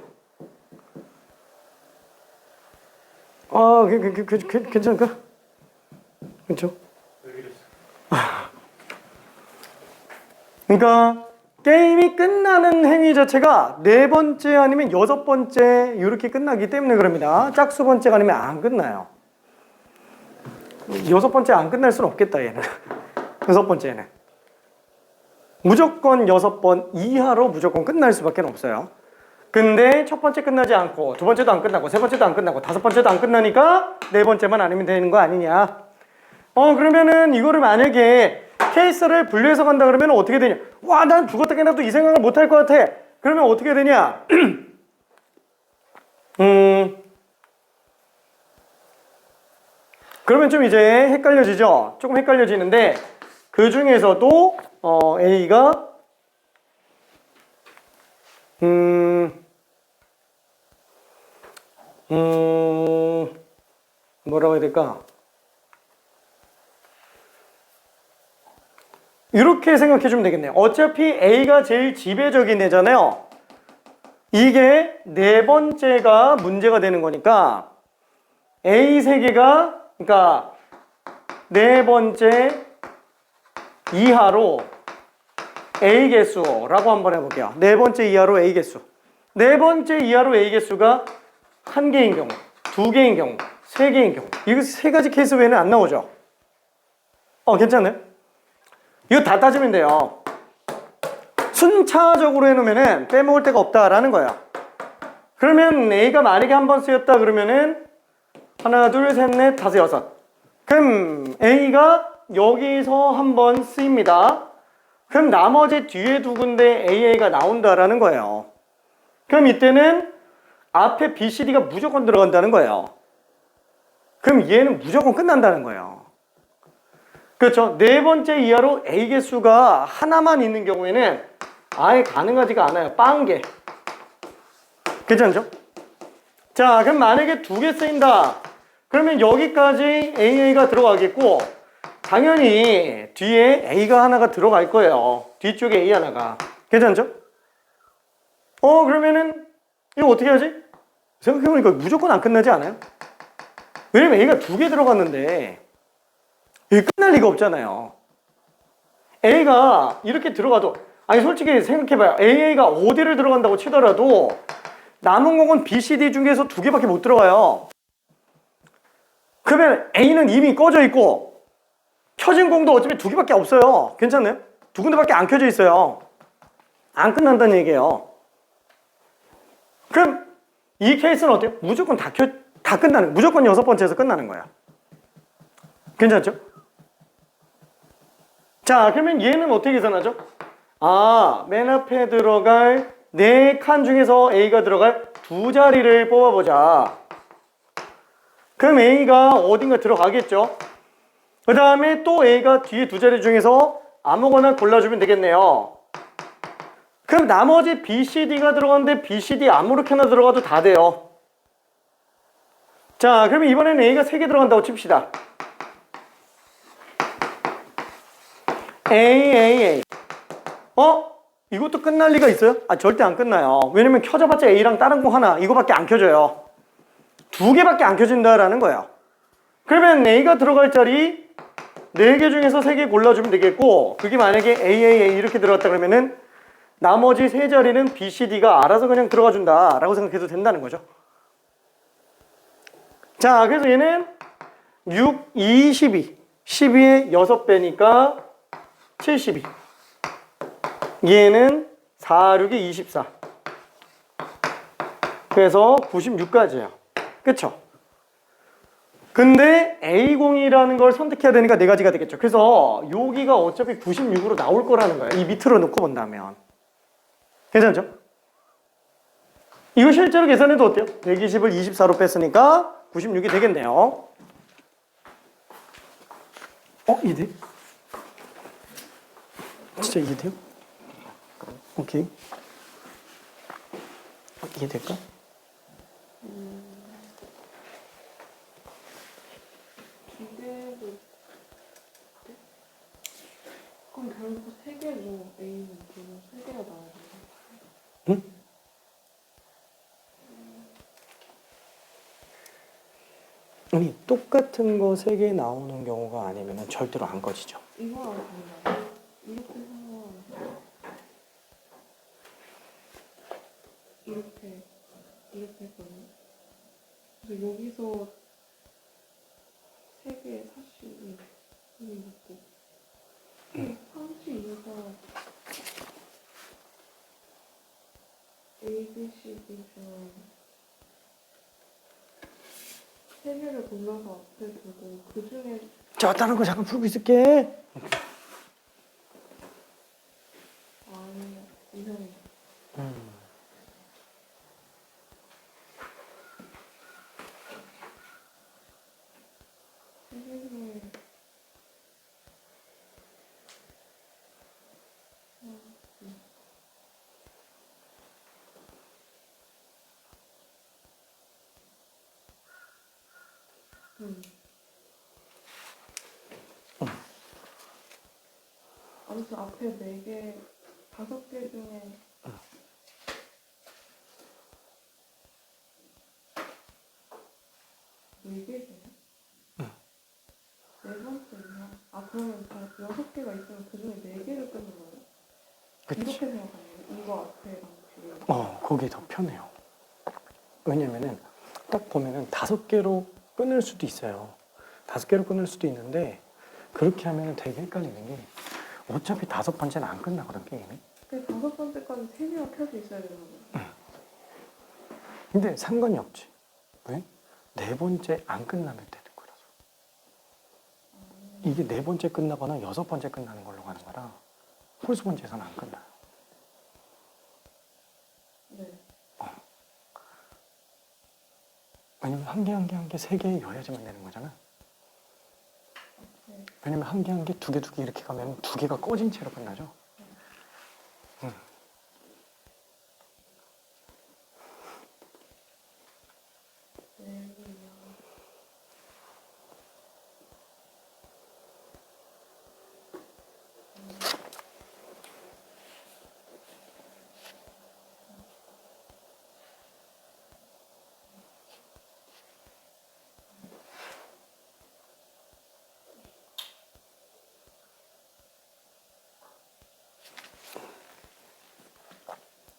괜찮을까? 그렇죠? 그러니까 게임이 끝나는 행위 자체가 4번째 아니면 6번째 이렇게 끝나기 때문에 그럽니다. 짝수 번째가 아니면 안 끝나요. 6번째 안 끝날 수는 없겠다 얘는. 6번째는 무조건 6번 이하로 무조건 끝날 수밖에 없어요. 근데 첫 번째 끝나지 않고 두 번째도 안 끝나고 세 번째도 안 끝나고 다섯 번째도 안 끝나니까 네 번째만 아니면 되는 거 아니냐. 그러면은 이거를 만약에 케이스를 분류해서 간다 그러면 어떻게 되냐. 와, 난 죽었다 깨나도 이 생각을 못 할 것 같아. 그러면 어떻게 되냐. 그러면 좀 이제 헷갈려지죠. 조금 헷갈려지는데 그 중에서도 A가 뭐라고 해야 될까? 이렇게 생각해 주면 되겠네요. 어차피 A가 제일 지배적인 애잖아요. 이게 네 번째가 문제가 되는 거니까 A 세 개가 그러니까 네 번째 이하로 A 개수라고 한번 해볼게요. 네 번째 이하로 A 개수. 네 번째 이하로 A 개수가 한 개인 경우, 두 개인 경우, 세 개인 경우. 이거 세 가지 케이스 외에는 안 나오죠? 괜찮아요? 이거 다 따지면 돼요. 순차적으로 해놓으면은 빼먹을 데가 없다라는 거예요. 그러면 A가 만약에 한 번 쓰였다 그러면은 하나, 둘, 셋, 넷, 다섯, 여섯. 그럼 A가 여기서 한 번 쓰입니다. 그럼 나머지 뒤에 두 군데 AA가 나온다라는 거예요. 그럼 이때는 앞에 B, C, D가 무조건 들어간다는 거예요. 그럼 얘는 무조건 끝난다는 거예요. 그렇죠? 네 번째 이하로 A 개수가 하나만 있는 경우에는 아예 가능하지가 않아요. 빵개. 괜찮죠? 자, 그럼 만약에 두 개 쓰인다. 그러면 여기까지 AA가 들어가겠고 당연히 뒤에 A가 하나가 들어갈 거예요. 뒤쪽에 A 하나가. 괜찮죠? 그러면은 이거 어떻게 하지? 생각해보니까 무조건 안 끝나지 않아요? 왜냐면 A가 두 개 들어갔는데 이게 끝날 리가 없잖아요. A가 이렇게 들어가도 아니 솔직히 생각해봐요. AA가 어디를 들어간다고 치더라도 남은 공은 B, C, D 중에서 두 개밖에 못 들어가요. 그러면 A는 이미 꺼져 있고 켜진 공도 어차피 두 개밖에 없어요. 괜찮나요? 두 군데밖에 안 켜져 있어요. 안 끝난다는 얘기예요. 그럼 이 케이스는 어때요? 무조건 다 끝나는, 무조건 여섯 번째에서 끝나는 거야. 괜찮죠? 자, 그러면 얘는 어떻게 계산하죠? 맨 앞에 들어갈 네 칸 중에서 A가 들어갈 두 자리를 뽑아보자. 그럼 A가 어딘가 들어가겠죠? 그 다음에 또 A가 뒤에 두 자리 중에서 아무거나 골라주면 되겠네요. 그럼 나머지 B, C, D가 들어갔는데 B, C, D 아무렇게나 들어가도 다 돼요. 자, 그러면 이번에는 A가 3개 들어간다고 칩시다. A. 이것도 끝날 리가 있어요? 절대 안 끝나요. 왜냐면 켜져봤자 A랑 다른 공 하나, 이거밖에 안 켜져요. 두 개밖에 안 켜진다라는 거예요. 그러면 A가 들어갈 자리 4개 중에서 3개 골라주면 되겠고, 그게 만약에 A 이렇게 들어갔다 그러면은 나머지 3자리는 B, C, D가 알아서 그냥 들어가 준다 라고 생각해도 된다는 거죠. 자, 그래서 얘는 6, 2, 12 12의 6배니까 72. 얘는 4, 6이 24. 그래서 96까지예요. 그쵸? 근데 A0이라는 걸 선택해야 되니까 4가지가 되겠죠. 그래서 여기가 어차피 96으로 나올 거라는 거예요. 이 밑으로 놓고 본다면. 괜찮죠? 이거 실제로 계산해도 어때요? 120을 24로 뺐으니까 96이 되겠네요. 이해돼? 진짜 이해돼요? 오케이. 이해될까? 기대도 그럼 결국 3개로 A는 결국 3개가 나와야 돼요. 응? 아니 똑같은 거 3개 나오는 경우가 아니면 절대로 안 꺼지죠. 이거랑 달라요. 이렇게 생각하면 이렇게 했거든요. 그래서 여기서 3개 40이 있고 32가 A, B, C, D 중 3개를 골라서 앞에 두고 그 중에 자, 다른 거 잠깐 풀고 있을게. 아니요 이상해. 선생님이 아무튼 앞에 4개, 5개 중에 네 개네요? 네 번째요? 그러면 다 6개가 있으면 그 중에 4개를 끊는 거예요? 그치. 이렇게 생각하면 이거 앞에 방식이 그게 더 편해요. 왜냐면은 딱 보면은 5개로 끊을 수도 있어요. 5개로 끊을 수도 있는데 그렇게 하면은 되게 헷갈리는 게 어차피 5번째는 안 끝나거든, 게임이. 그 5번째까지 3개가 켜져 있어야 되는 거예요? 근데 상관이 없지. 왜? 4번째 안 끝나면 되는 거라서. 이게 4번째 끝나거나 6번째 끝나는 걸로 가는 거라 홀수 번째에서는 안 끝나요. 네. 왜냐면 한 개 한 개 한 개 세 개여야지만 되는 거잖아. 왜냐면 한 개 한 개 두 개 두 개 이렇게 가면 두 개가 꺼진 채로 끝나죠. 응.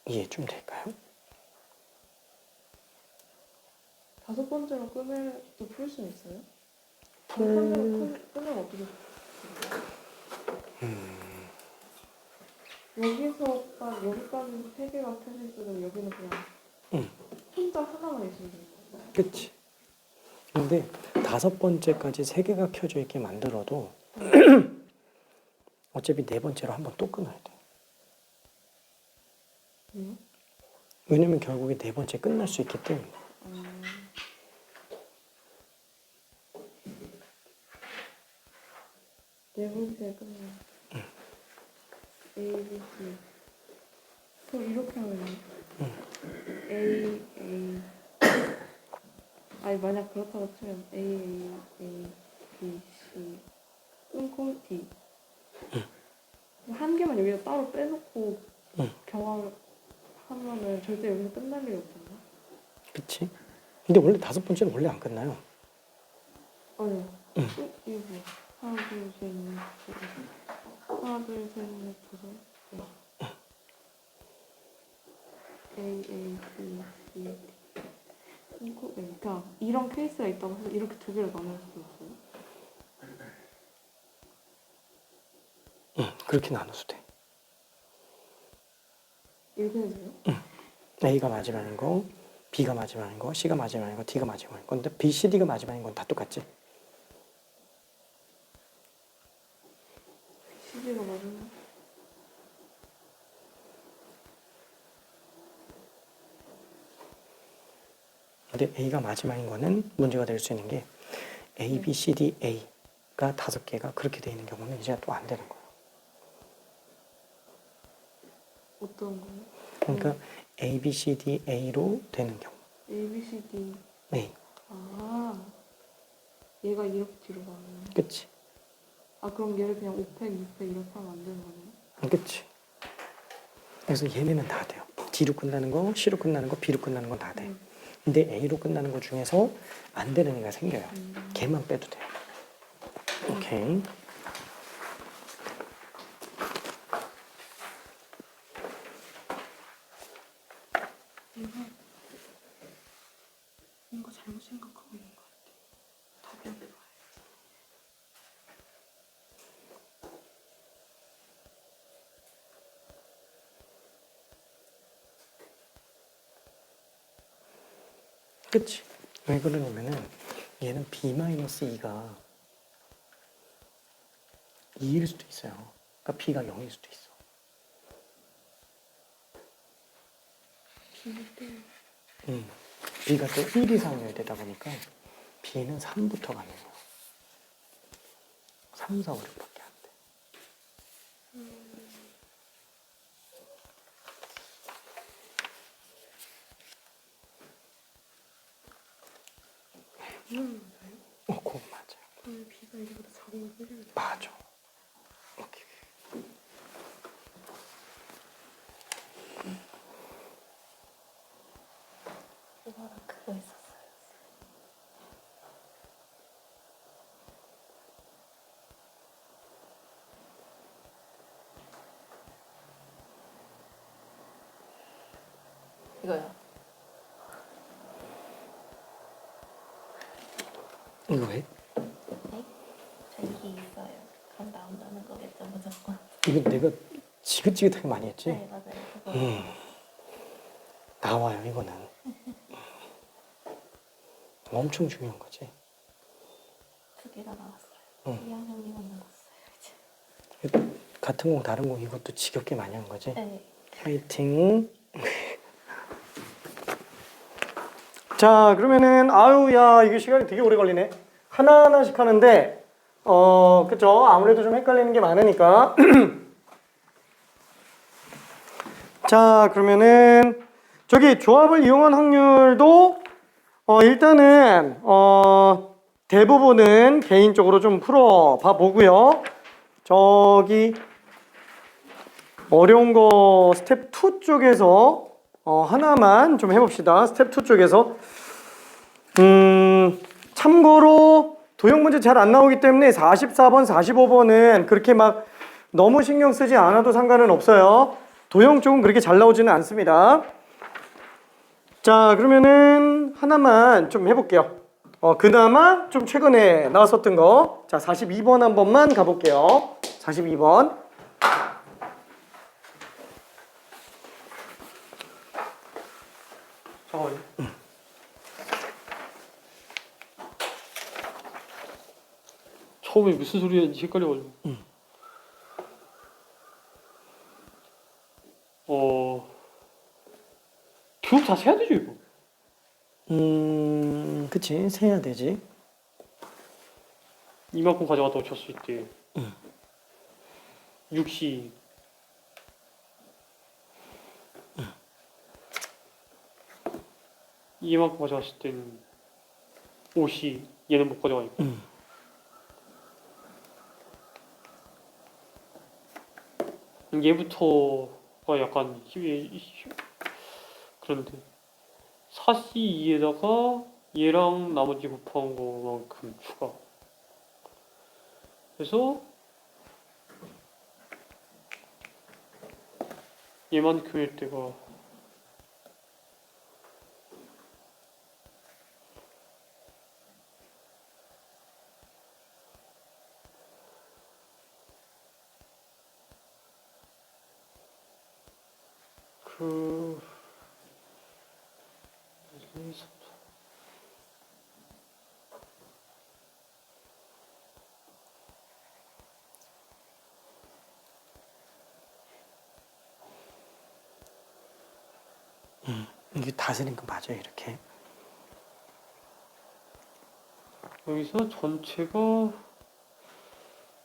이해 좀 될까요? 다섯 번째로 끄멜도 풀 수 있어요? 다섯 번째로 끄멜 어떻게 여기까지 세 개가 펴져 있어도 여기는 그냥 혼자 하나만 있으면 되는 거예요? 그치. 근데 다섯 번째까지 세 개가 켜져 있게 만들어도 어차피 네 번째로 한 번 또 끊어야 돼. 왜냐면 결국에 네 번째 끝날 수 있기 때문에. 네 번째 끝나. A, B, C. 그럼 이렇게 하면 A, A. 아니 만약 그렇다고 치면 A, A, A, B, C. 끊고 D. 한 개만 여기다 따로 빼놓고 경험하면은 절대 여기서 끝날 일이 없잖아. 그치? 근데 원래 다섯 번째는 원래 안 끝나요. 아니요. 이거 뭐야? 하나, 둘, 셋, 넷, 다섯. 하나, 둘, 셋, 넷, 다섯. A, A, B, C, D. 끊고 A. 그냥 이런 케이스가 있다고 해서 이렇게 두 개를 나눌 수도 있어요? 응, 그렇게 나눠도 돼. 이렇게 해도 돼요? A가 마지막인 거, B가 마지막인 거, C가 마지막인 거, D가 마지막인 거. 근데 B, C, D가 마지막인 건 다 똑같지? CD가 맞으면 근데 A가 마지막인 거는 문제가 될 수 있는 게 A, B, C, D, A가 다섯 개가 그렇게 돼 있는 경우는 이제 또 안 되는 거예요. 어떤 거요? 그러니까 A, B, C, D, A로 되는 경우. A, B, C, D. A. 아, 얘가 이렇게 뒤로 가는. 그치? 아, 그럼 얘를 그냥 5팩, 6팩 이렇게 하면 안 되는 거네요? 그치? 그래서 얘네는 다 돼요. D로 끝나는 거, C로 끝나는 거, B로 끝나는 건 다 돼. 근데 A로 끝나는 거 중에서 안 되는 애가 생겨요. 걔만 빼도 돼요. 오케이. 뭔가 잘못 생각하고 있는 것 같아. 답이 안 나와요. 그치? 왜 그러냐면은 얘는 B-2가 2일 수도 있어요. 그러니까 B가 0일 수도 있어. B가 또 1 이상이어야 되다 보니까 B는 3부터 가는 거예요. 3, 4, 5, 6밖에 안 돼. 그거 맞아요. 그럼 B가 이거보다 작은 걸 빼주면 돼. 맞아. 오케이. 그거랑 그거 있었어요. 이거요. 이거 왜? 네? 저기 있어요. 그럼 나온다는 거겠죠, 무조건. 이거 내가 지긋지긋하게 많이 했지? 네, 맞아요. 그거. 나와요, 이거는. 엄청 중요한 거지. 두 개가 나왔어요. 응. 이한형님은 나왔어요, 이제. 같은 공 다른 공 이것도 지겹게 많이 한 거지? 네. 화이팅. 자, 그러면은 아유 야 이게 시간이 되게 오래 걸리네. 하나하나씩 하는데 그쵸? 아무래도 좀 헷갈리는 게 많으니까. 자, 그러면은 저기 조합을 이용한 확률도 일단은 대부분은 개인적으로 좀 풀어봐 보고요. 저기 어려운 거 스텝 2 쪽에서 하나만 좀 해봅시다. 스텝 2 쪽에서 참고로 도형 문제 잘 안 나오기 때문에 44번, 45번은 그렇게 막 너무 신경 쓰지 않아도 상관은 없어요. 도형 쪽은 그렇게 잘 나오지는 않습니다. 자, 그러면은 하나만 좀 해볼게요. 그나마 좀 최근에 나왔었던 거. 자, 42번 한 번만 가볼게요. 42번. 잠깐만요. 처음에 무슨 소리였는지 헷갈려가지고. 교육 다 세야 되죠 이거. 그치. 세야 되지. 이만큼 가져갔다고 쳤을 때 60 이만큼 가져갔을 때는 50 얘는 못 가져가니까 얘부터가 약간 그런데 42에다가 얘랑 나머지 곱한 거만큼 추가. 그래서 얘만큼일 때가 이게 다스린 거 맞아요, 이렇게. 여기서 전체가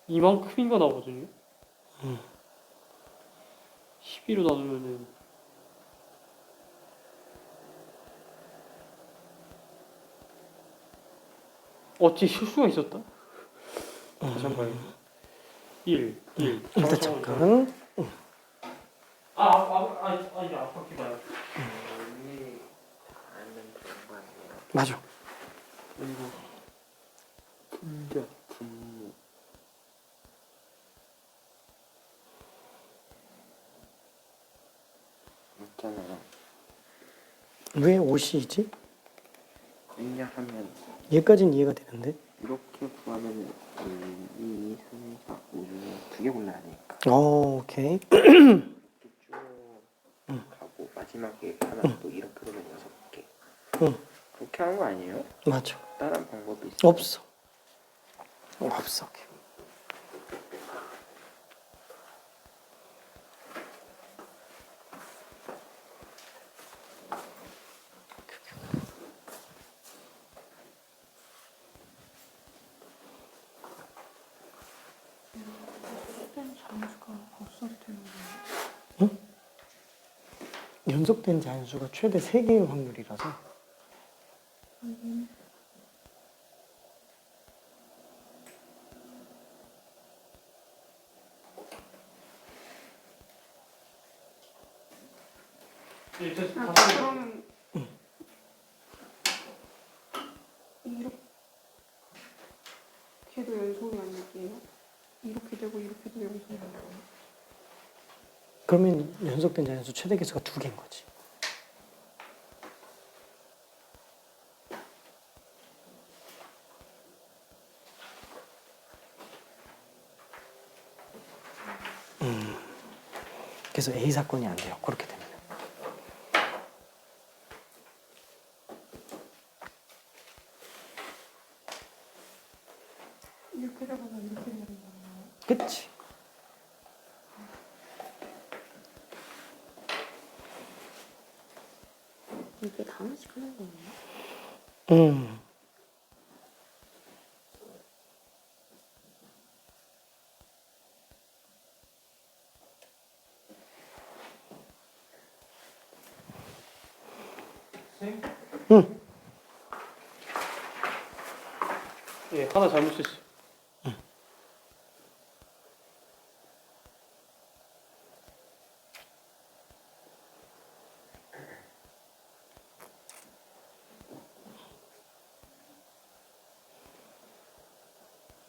이만큼인가 나거든요. 12로 나누면은 어찌 실수가 있었다? 잠깐만요. 1. 일단 잠깐. 아니 아깝게 봐요. 이게 알면 되는 거 아니에요? 맞아. 그리고 분자 분모 있잖아요. 왜 50이지? 왜냐하면 얘까지는 이해가 되는데. 이렇게 구하면 1, 2, 3, 4, 5 중에 2개 골라야 되니까 오케이. 이렇게 쭉 가고 마지막에 하나 또 이렇게 되면 6개. 그렇게 하는 거 아니에요? 맞아. 다른 방법이 있어요? 없어. 없어. 연속된 자연수가 최대 3개의 확률이라서. 그러면 이렇게도 연속이 아니게요? 이렇게 되고 이렇게도 연속이 아니에요? 그러면 연속된 자연수 최대 개수가 2개인 거지. 그래서 A 사건이 안 돼요. 그렇게 되면. 이렇게 되거나 이렇게 되는 거예요? 그치? 이게 다 하나씩 하는 거예요? 예, 하나 잘못했어.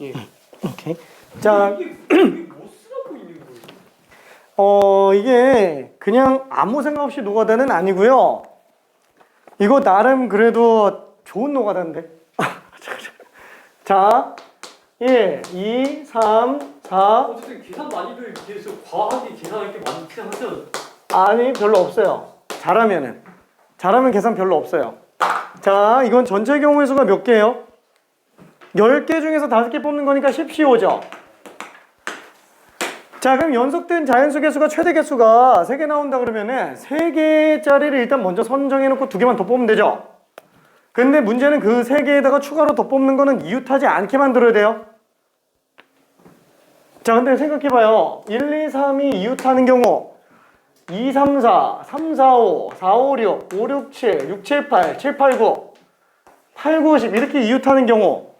예. 오케이. 자, 이게 뭐 쓰라고 있는 거예요? 이게 그냥 아무 생각 없이 노가다는 아니고요. 이거 나름 그래도 좋은 노가다인데. 자, 1, 2, 3, 4. 어쨌든 계산 난이도에 비해서 과하게 계산할 게 많긴 하잖아. 아니, 별로 없어요. 잘하면 계산 별로 없어요. 자, 이건 전체 경우의 수가 몇 개예요? 10개 중에서 5개 뽑는 거니까 10CO죠. 자, 그럼 연속된 자연수 개수가 최대 개수가 3개 나온다 그러면은 3개짜리를 일단 먼저 선정해 놓고 2개만 더 뽑으면 되죠. 근데 문제는 그 3개에다가 추가로 더 뽑는 거는 이웃하지 않게 만들어야 돼요. 자, 근데 생각해봐요. 1, 2, 3이 이웃하는 경우 2, 3, 4, 3, 4, 5, 4, 5, 6, 5, 6, 7, 6, 7, 8, 7, 8, 9, 8, 9, 10 이렇게 이웃하는 경우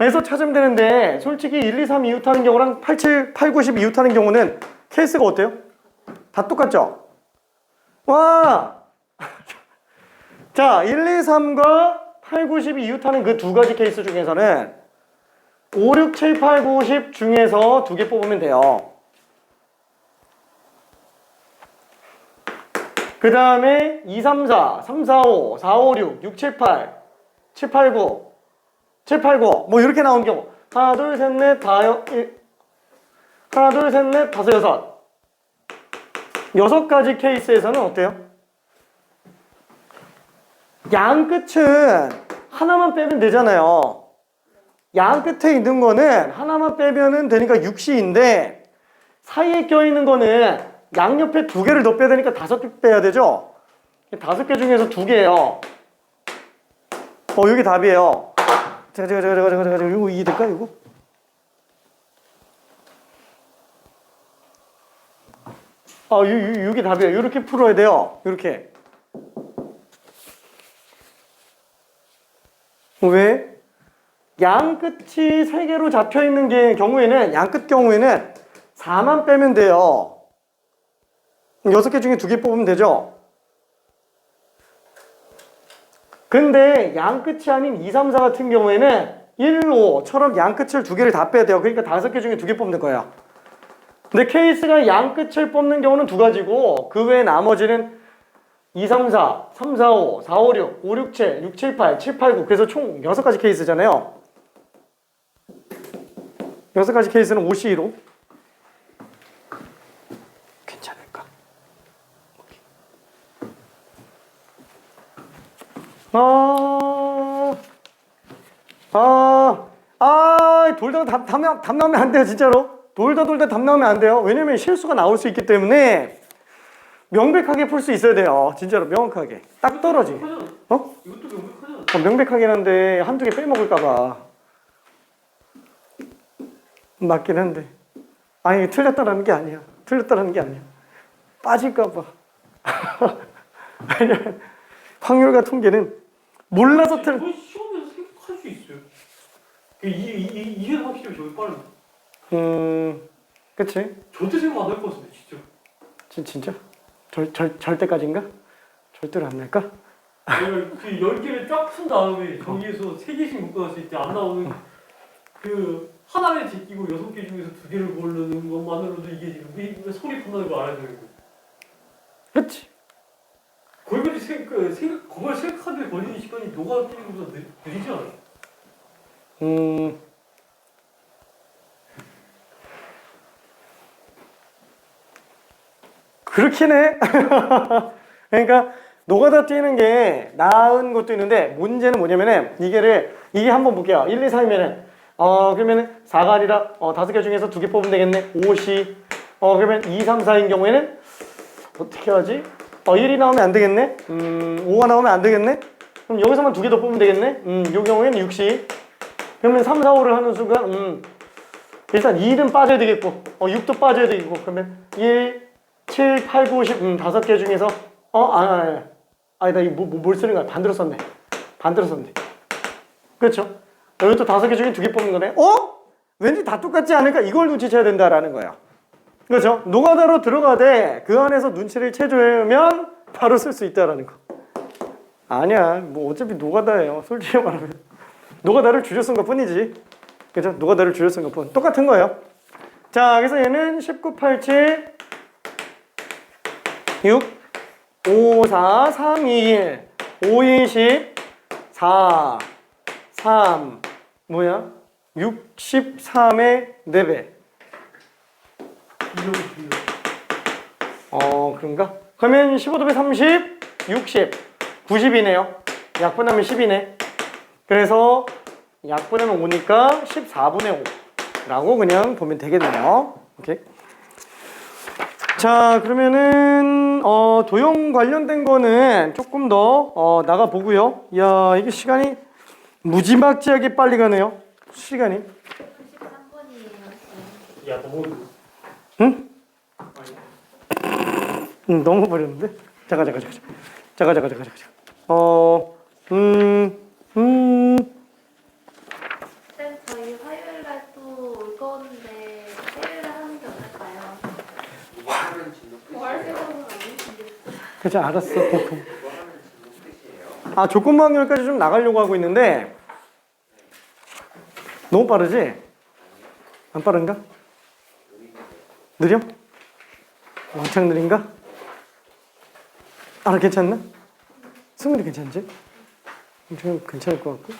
에서 찾으면 되는데 솔직히 1, 2, 3 이웃하는 경우랑 8, 7, 8, 9, 10 이웃하는 경우는 케이스가 어때요? 다 똑같죠? 와! 자, 1, 2, 3과 8, 9, 10이 이웃하는 그 두 가지 케이스 중에서는 5, 6, 7, 8, 9, 10 중에서 2개 뽑으면 돼요. 그 다음에 2, 3, 4, 3, 4, 5, 4, 5, 6, 6, 7, 8, 7, 8, 9 7, 8, 9 뭐 이렇게 나온 경우 하나 둘 셋 넷 다섯 하나 둘 셋 넷 다섯 여섯 가지 케이스에서는 어때요? 양 끝은 하나만 빼면 되잖아요. 양 끝에 있는 거는 하나만 빼면은 되니까 6C인데 사이에 껴있는 거는 양옆에 2개를 더 빼야 되니까 5개 빼야 되죠. 5개 중에서 2개예요. 이게 답이에요. 제가 이거 이해될까 이거? 이게 답이에요. 이렇게 풀어야 돼요. 이렇게. 왜? 양 끝이 3개로 잡혀 있는 경우에는 양 끝 경우에는 4만 빼면 돼요. 6개 중에 2개 뽑으면 되죠. 근데 양 끝이 아닌 2, 3, 4 같은 경우에는 1, 5처럼 양 끝을 2개를 다 빼야 돼요. 그러니까 5개 중에 2개 뽑는 거예요. 근데 케이스가 양 끝을 뽑는 경우는 2가지고 그 외에 나머지는 2, 3, 4, 3, 4, 5, 4, 5, 6, 5, 6, 7, 6, 7, 8, 7, 8, 9 그래서 총 6가지 케이스잖아요. 6가지 케이스는 5C로 괜찮을까? 돌다 답 나오면 안 돼요, 진짜로. 돌다 답 나오면 안 돼요. 왜냐면 실수가 나올 수 있기 때문에 명백하게 풀 수 있어야 돼요. 진짜로 명확하게. 딱 떨어지. 이것도 명백하잖아. 명백하긴 한데 한두 개 빼먹을까봐. 맞긴 한데. 아니, 틀렸다라는 게 아니야. 빠질까봐. 왜냐면 확률과 통계는 몰라서 거의 시험에서 생각할 수 있어요. 이해는 확실히 저기 빠르네. 그치? 절대 생각 안 할 것 같은데 진짜. 진짜? 절대까지인가? 절대로 안 날까? 내가 그 10개를 쫙 푼 다음에 거기에서 3개씩 묶어놨을 때 안 나오는 그 하나를 제끼고 6개 중에서 2개를 고르는 것만으로도 이게 지금 소리 판단을 알아야 되는 거야. 그치? 거기까지 그걸 생각하는데 걸리는 시간이 너가 뛰는 것보다 느리지 않아? 그렇긴 해. 그러니까 노가다 뛰는 게 나은 것도 있는데 문제는 뭐냐면은 이게 한번 볼게요. 1, 2, 3이면은 그러면은 4가 아니라 5개 중에서 2개 뽑으면 되겠네. 5시. 그러면 2, 3, 4인 경우에는 어떻게 하지? 1이 나오면 안 되겠네. 5가 나오면 안 되겠네. 그럼 여기서만 2개 더 뽑으면 되겠네? 요 경우에는 60. 그러면 3, 4, 5를 하는 순간, 일단 2는 빠져야 되겠고, 6도 빠져야 되겠고, 그러면 1, 7, 8, 9, 10, 5개 중에서, 아니다, 이거 뭘 쓰는 거야? 반대로 썼네. 그렇죠? 여기 또 5개 중에 2개 뽑는 거네. 왠지 다 똑같지 않을까? 이걸 눈치채야 된다라는 거야. 그렇죠? 노가다로 들어가되 그 안에서 눈치를 채주면 바로 쓸 수 있다라는 거. 아니야, 뭐 어차피 노가다예요. 솔직히 말하면 노가다를 줄여 쓴 것뿐이지. 그죠? 노가다를 줄여 쓴 것뿐. 똑같은 거예요. 자, 그래서 얘는 19, 8, 7, 6, 5, 4, 3, 2, 1, 5, 2, 10, 4, 3, 뭐야? 63의 4배. 그런가? 그러면 15도배 30, 60, 90이네요. 약분하면 10이네. 그래서 약분하면 5니까 14분의 5라고 그냥 보면 되겠네요. 오케이. 자, 그러면은 도형 관련된 거는 조금 더 나가 보고요. 야, 이게 시간이 무지막지하게 빨리 가네요. 시간이. 93분이에요. 야 너무 응? 너무 버렸는데? 잠깐. 쌤, 저희 화요일 날 또 올 건데 화요일에 하는 게 어떨까요? 월 생각은 아니신데. 그치, 알았어. 조건부 확률까지 좀 나가려고 하고 있는데 너무 빠르지? 안 빠른가? 느려? 왕창 느린가? 괜찮나? 승훈이 괜찮지? 좀 괜찮을 것 같고.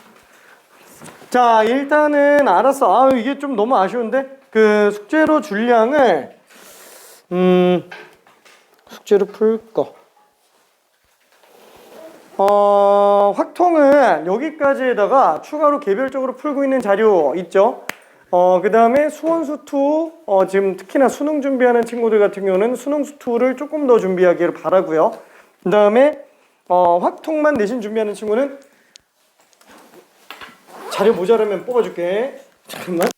자, 일단은 알았어. 이게 좀 너무 아쉬운데? 그 숙제로 줄 양을 숙제로 풀 거. 확통은 여기까지에다가 추가로 개별적으로 풀고 있는 자료 있죠? 그 다음에 수원수2, 지금 특히나 수능 준비하는 친구들 같은 경우는 수능수2를 조금 더 준비하기를 바라고요. 그 다음에 확통만 내신 준비하는 친구는 자료 모자라면 뽑아줄게. 잠깐만.